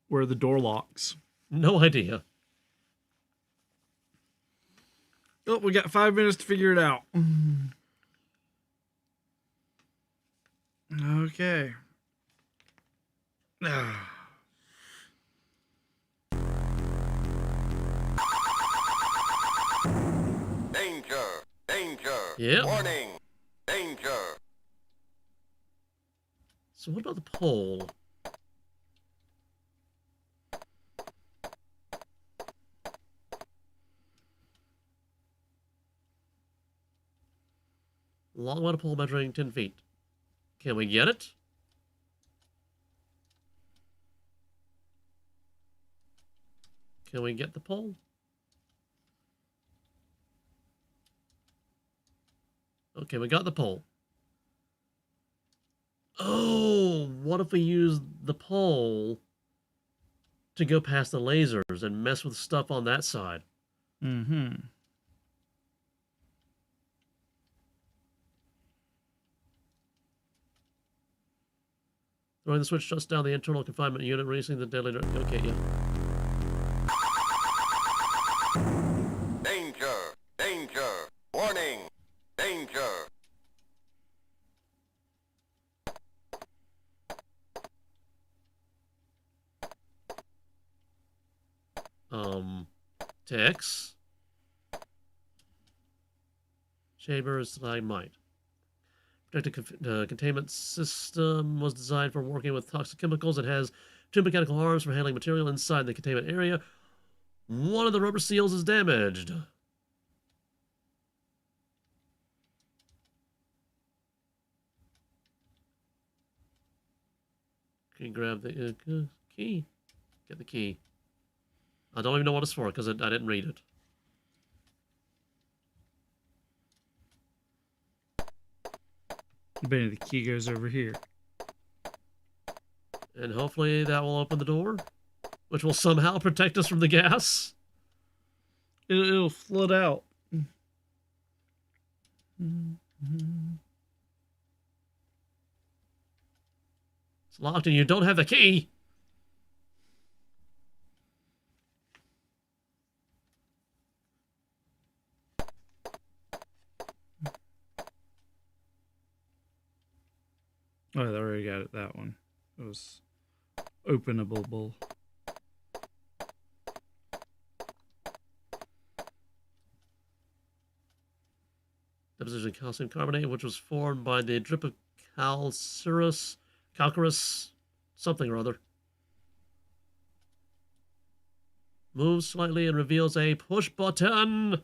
Where are the door locks? No idea. Oh, we got 5 minutes to figure it out. Okay. Danger! Danger! Yep. Warning! Danger! So what about the pole? Long metal pole measuring 10 feet. Can we get it? Can we get the pole? Okay, we got the pole. Oh, what if we use the pole to go past the lasers and mess with stuff on that side? Mm-hmm. Throwing the switch shuts down the internal confinement unit, releasing the deadly... Okay, yeah. Danger! Danger! Warning! Danger! Tex? Chambers, stalagmite. Protected containment system was designed for working with toxic chemicals. It has 2 mechanical arms for handling material inside the containment area. One of the rubber seals is damaged. Can you grab the key? Get the key. I don't even know what it's for because I didn't read it. Benny, the key goes over here. And hopefully that will open the door, which will somehow protect us from the gas. It'll flood out. It's locked and you don't have the key. Oh, I already got it, that one. It was openable. Deposition of calcium carbonate, which was formed by the drip of calcareous, something or other. Moves slightly and reveals a push button.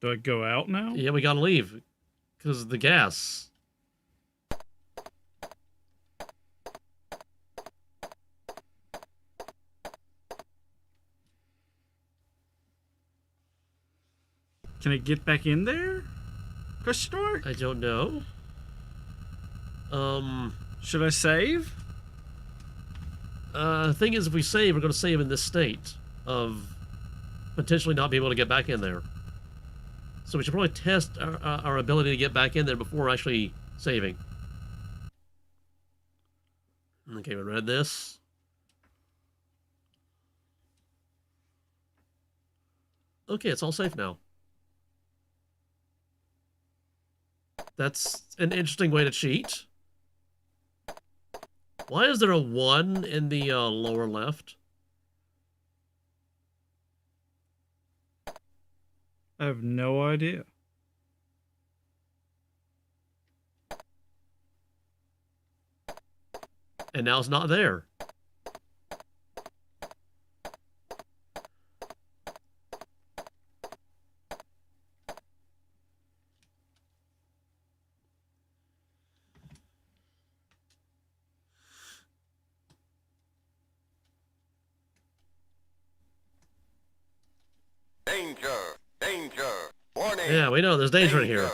Do I go out now? Yeah, we gotta leave because of the gas. Can I get back in there? Question mark? I don't know. Should I save? Thing is, if we save, we're going to save in this state of potentially not being able to get back in there. So we should probably test our ability to get back in there before actually saving. Okay, we read this. Okay, it's all safe now. That's an interesting way to cheat. Why is there a 1 in the lower left? I have no idea. And now it's not there. Danger! Danger! Warning! Yeah, we know there's danger in here.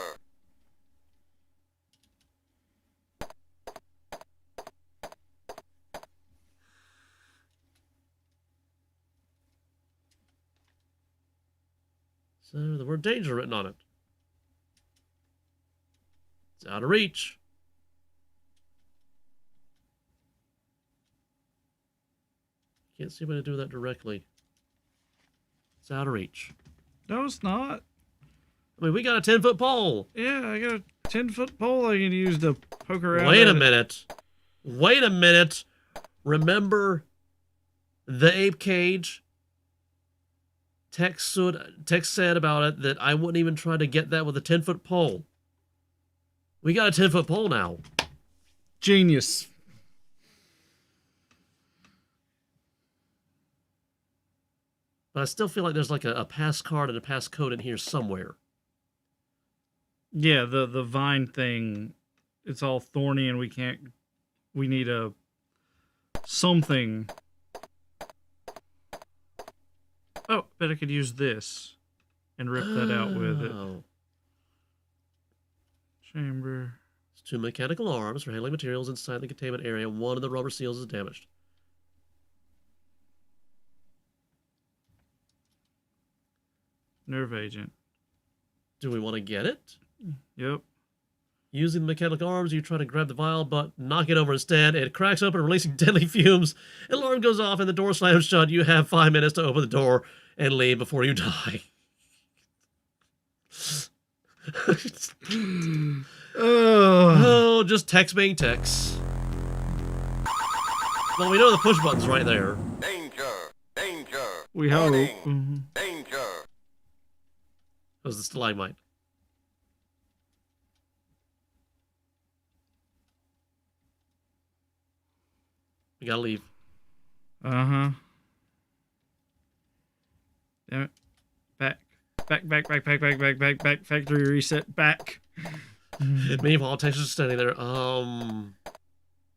So the word danger written on it. It's out of reach. Can't see a way to do that directly. It's out of reach. No, it's not. I mean, we got a 10-foot pole. Yeah, I got a 10-foot pole I can use to poke around. Wait a minute. Wait a minute. Remember the ape cage? Tex said about it that I wouldn't even try to get that with a 10-foot pole. We got a 10-foot pole now. Genius. But I still feel like there's like a pass card and a pass code in here somewhere. Yeah, the vine thing, it's all thorny and we need a something. Oh, bet I could use this and rip that out with it. Oh. Chamber. It's 2 mechanical arms for handling materials inside the containment area. 1 of the rubber seals is damaged. Nerve agent. Do we want to get it? Yep. Using the mechanical arms, you try to grab the vial, but knock it over instead. It cracks open, releasing deadly fumes. An alarm goes off, and the door slams shut. You have 5 minutes to open the door and leave before you die. Oh, just Tex being Tex. Well, we know the push button's right there. Danger! Danger! We hope. Warning! Mhm. Danger! That was the stalagmite. We gotta leave. Uh-huh. Damn it. Back. Back. Factory reset. Back. Meanwhile, Tex is standing there. Man,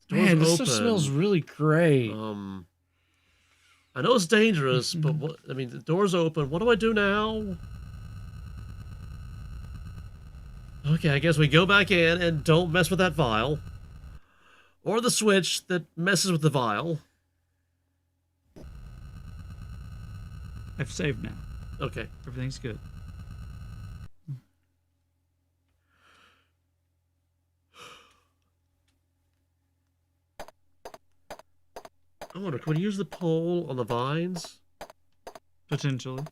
Door's this stuff open. smells really great. I know it's dangerous, but what? I mean, the door's open. What do I do now? Okay, I guess we go back in and don't mess with that vial. Or the switch that messes with the vial. I've saved now. Okay. Everything's good. I wonder, can we use the pole on the vines? Potentially.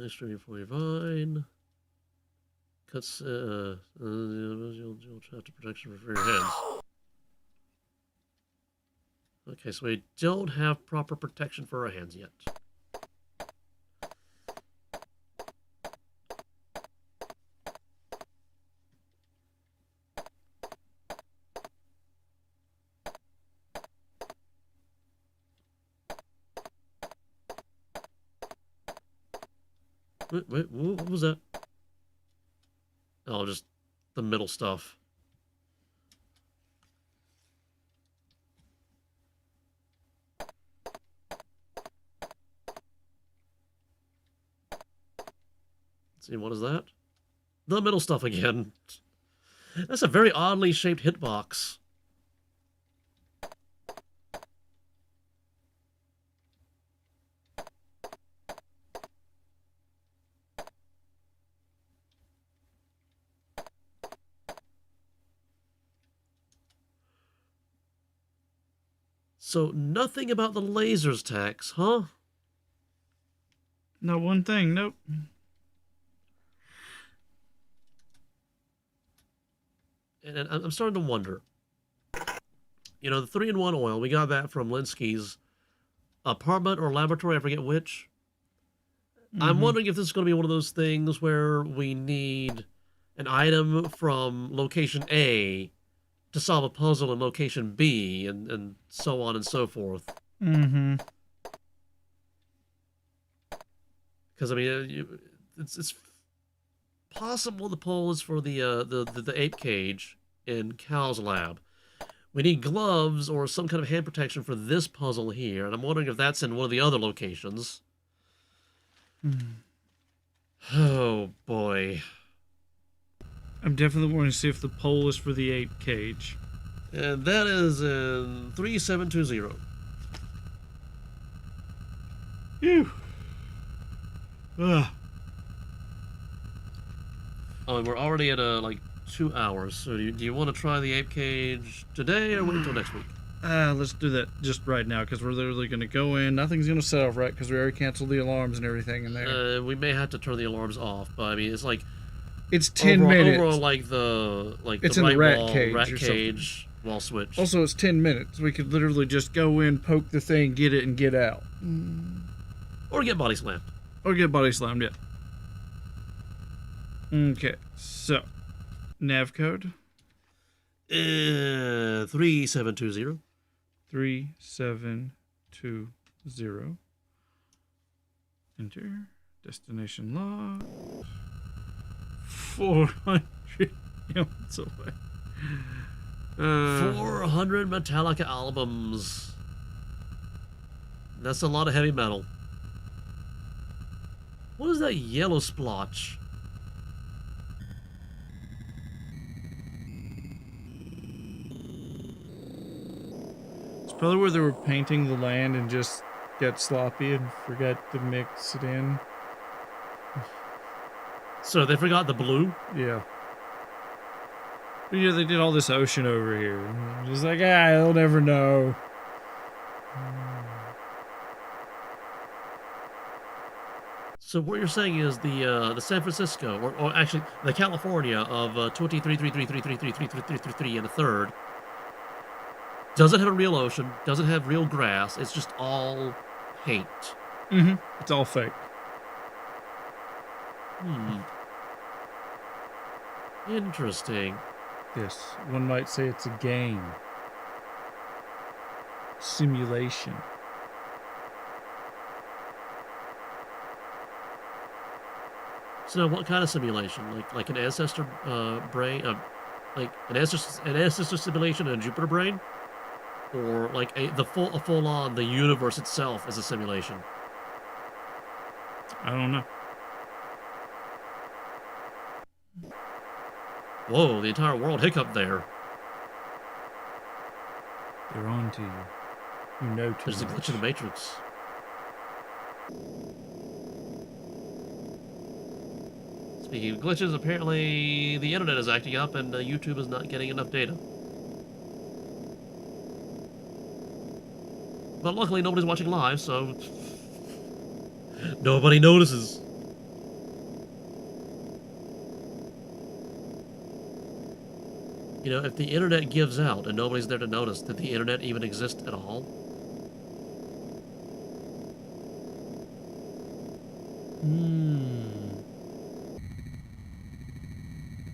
Stream for your vine. Cuts, you'll have to protection for your hands. Okay, so we don't have proper protection for our hands yet. Wait, what was that? Oh, just the middle stuff. See, what is that? The middle stuff again. That's a very oddly shaped hitbox. So nothing about the lasers, Tex, huh? Not one thing, nope. And I'm starting to wonder. You know, the 3-in-1 oil, we got that from Linsky's apartment or laboratory, I forget which. I'm wondering if this is going to be one of those things where we need an item from location A to solve a puzzle in location B, and so on and so forth. Mm-hmm. Because I mean, it's possible the poll is for the ape cage in Cal's lab. We need gloves or some kind of hand protection for this puzzle here, and I'm wondering if that's in one of the other locations. Oh boy. I'm definitely wanting to see if the poll is for the ape cage. And that is in 3720. Phew. Ugh. Oh, and we're already at like 2 hours. So do you want to try the ape cage today or wait until next week? Let's do that just right now, because we're literally going to go in. Nothing's going to set off right, because we already canceled the alarms and everything in there. We may have to turn the alarms off, but I mean, it's like It's 10 minutes. Overall, like It's the in right the rat wall, cage rat or cage, wall switch. Also, it's 10 minutes. We could literally just go in, poke the thing, get it, and get out. Or get body slammed. Or get body slammed, yeah. Okay, so nav code 3720. 3720. Enter. Destination log. 400 yards away. 400 Metallica albums. That's a lot of heavy metal. What is that yellow splotch? It's probably where they were painting the land and just got sloppy and forgot to mix it in. So they forgot the blue? Yeah. But yeah, they did all this ocean over here. And just like, they'll never know. So what you're saying is the San Francisco, or actually the California of 2333333333 and a third, doesn't have a real ocean, doesn't have real grass. It's just all paint. Mm-hmm. It's all fake. Interesting. Yes, one might say it's a game. Simulation. So now what kind of simulation? Like an ancestor brain, like an ancestor simulation and a Jupiter brain, or like a full on the universe itself as a simulation? I don't know. Whoa! The entire world hiccuped there. They're on to you. You know too There's a much. glitch in the Matrix. Speaking of glitches, apparently the internet is acting up and YouTube is not getting enough data. But luckily nobody's watching live, so nobody notices. You know, if the internet gives out and nobody's there to notice, did the internet even exist at all?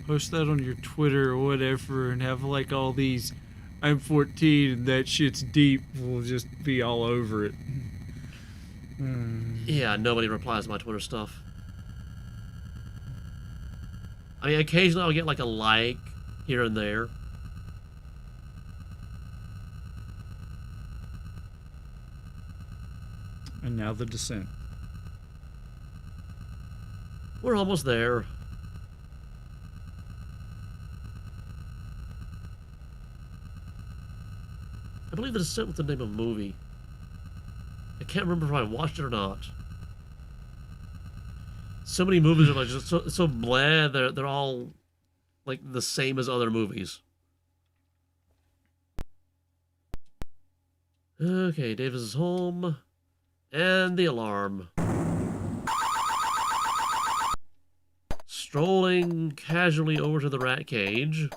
Post that on your Twitter or whatever and have like all these I'm 14 and that shit's deep. We'll just be all over it. Yeah, nobody replies to my Twitter stuff. I mean, occasionally I'll get like a like here and there. And now the descent. We're almost there. I believe it is sent with the name of movie. I can't remember if I watched it or not. So many movies are like just so bland. They're all like the same as other movies. Okay, Davis is home, and the alarm. Strolling casually over to the rat cage.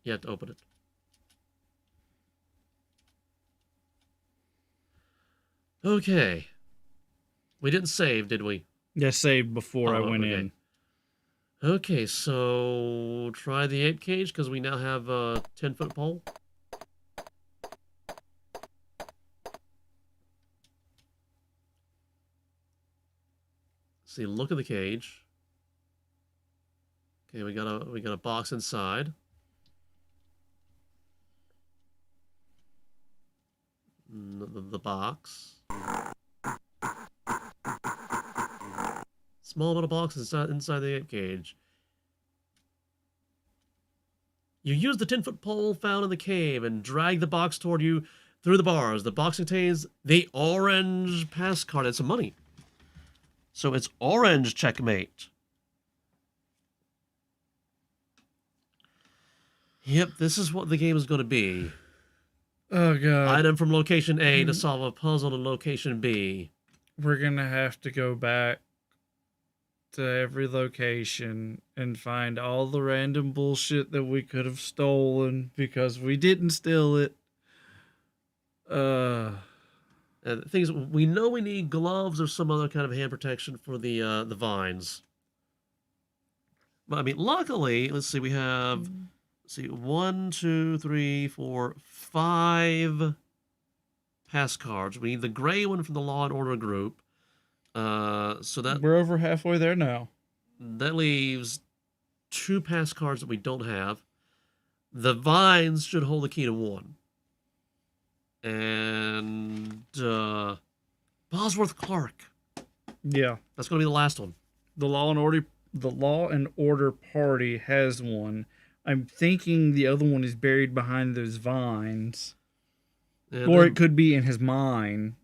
You have to open it. Okay. We didn't save, did we? Yeah, saved before I went okay. in. Okay, so try the ape cage because we now have a 10-foot pole. See, look at the cage. Okay, we got a box inside. The box. Small little box inside the ape cage. You use the 10-foot pole found in the cave and drag the box toward you through the bars. The box contains the orange pass card and some money. So it's orange, checkmate. Yep, this is what the game is going to be. Oh, God. Item from location A to solve a puzzle in location B. We're going to have to go back to every location and find all the random bullshit that we could have stolen because we didn't steal it. The thing is, we know we need gloves or some other kind of hand protection for the vines. But I mean, luckily, let's see, we have 1, 2, 3, 4, 5 pass cards. We need the gray one from the Law and Order group. So that we're over halfway there now. That leaves 2 pass cards that we don't have. The vines should hold the key to 1. And Bosworth Clark. Yeah, That's going to be the last one. the Law and Order party has one. I'm thinking the other one is buried behind those vines, And or then- it could be in his mine.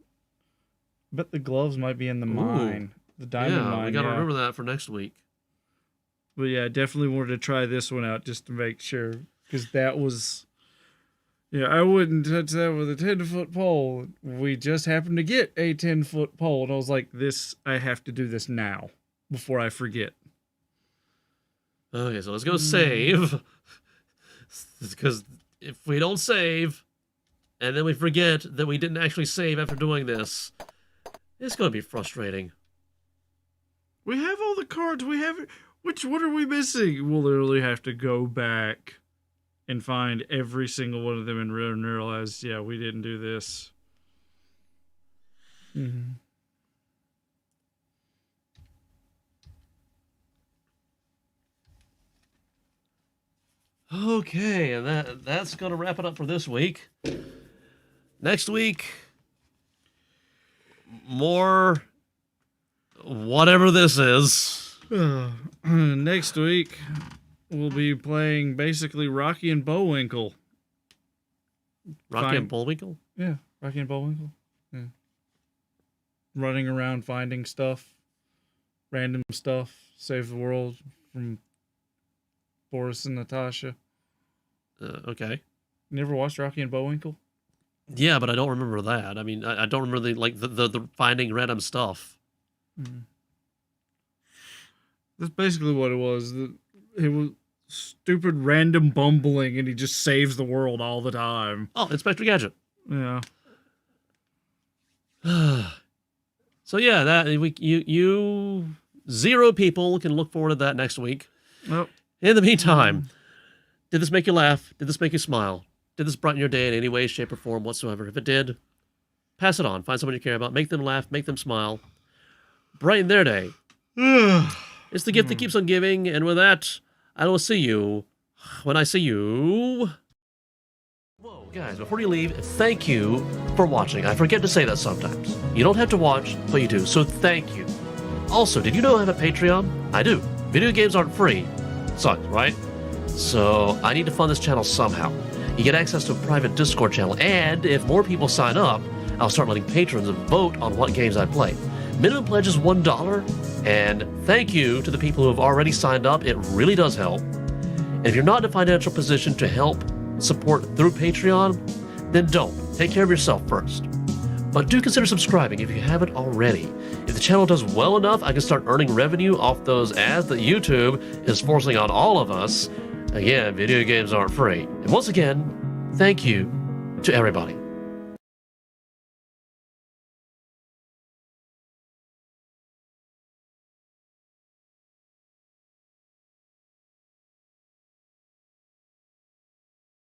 But the gloves might be in the mine, the diamond mine. we got to yeah. remember that for next week. But yeah, I definitely wanted to try this one out just to make sure, because that was. Yeah, I wouldn't touch that with a 10-foot pole. We just happened to get a 10-foot pole, and I was like, I have to do this now before I forget. Okay, so let's go save. Because if we don't save, and then we forget that we didn't actually save after doing this, it's going to be frustrating. We have all the cards. We have. What are we missing? We'll literally have to go back and find every single one of them and realize, yeah, we didn't do this. Mm-hmm. Okay, and that's going to wrap it up for this week. Next week, more whatever this is. Next week, we'll be playing basically Rocky and Bullwinkle. Rocky and Bullwinkle? Yeah, Rocky and Bullwinkle. Yeah. Running around finding stuff, random stuff, save the world from Boris and Natasha. Okay. You never watched Rocky and Bullwinkle? Yeah, but I don't remember that. I mean, I don't remember the finding random stuff. Mm. That's basically what it was. It was stupid random bumbling, and he just saves the world all the time. Oh, Inspector Gadget. Yeah. So yeah, that you 0 people can look forward to that next week. Oh. In the meantime, did this make you laugh? Did this make you smile? Did this brighten your day in any way, shape, or form whatsoever? If it did, pass it on. Find someone you care about. Make them laugh. Make them smile. Brighten their day. It's the gift that keeps on giving. And with that, I will see you when I see you. Whoa, guys, before you leave, thank you for watching. I forget to say that sometimes. You don't have to watch, but you do, so thank you. Also, did you know I have a Patreon? I do. Video games aren't free. Sucks, right? So I need to fund this channel somehow. You get access to a private Discord channel, and if more people sign up, I'll start letting patrons vote on what games I play. Minimum pledge is $1, and thank you to the people who have already signed up. It really does help. And if you're not in a financial position to help support through Patreon, then don't. Take care of yourself first. But do consider subscribing if you haven't already. If the channel does well enough, I can start earning revenue off those ads that YouTube is forcing on all of us. Again, video games aren't free. And once again, thank you to everybody.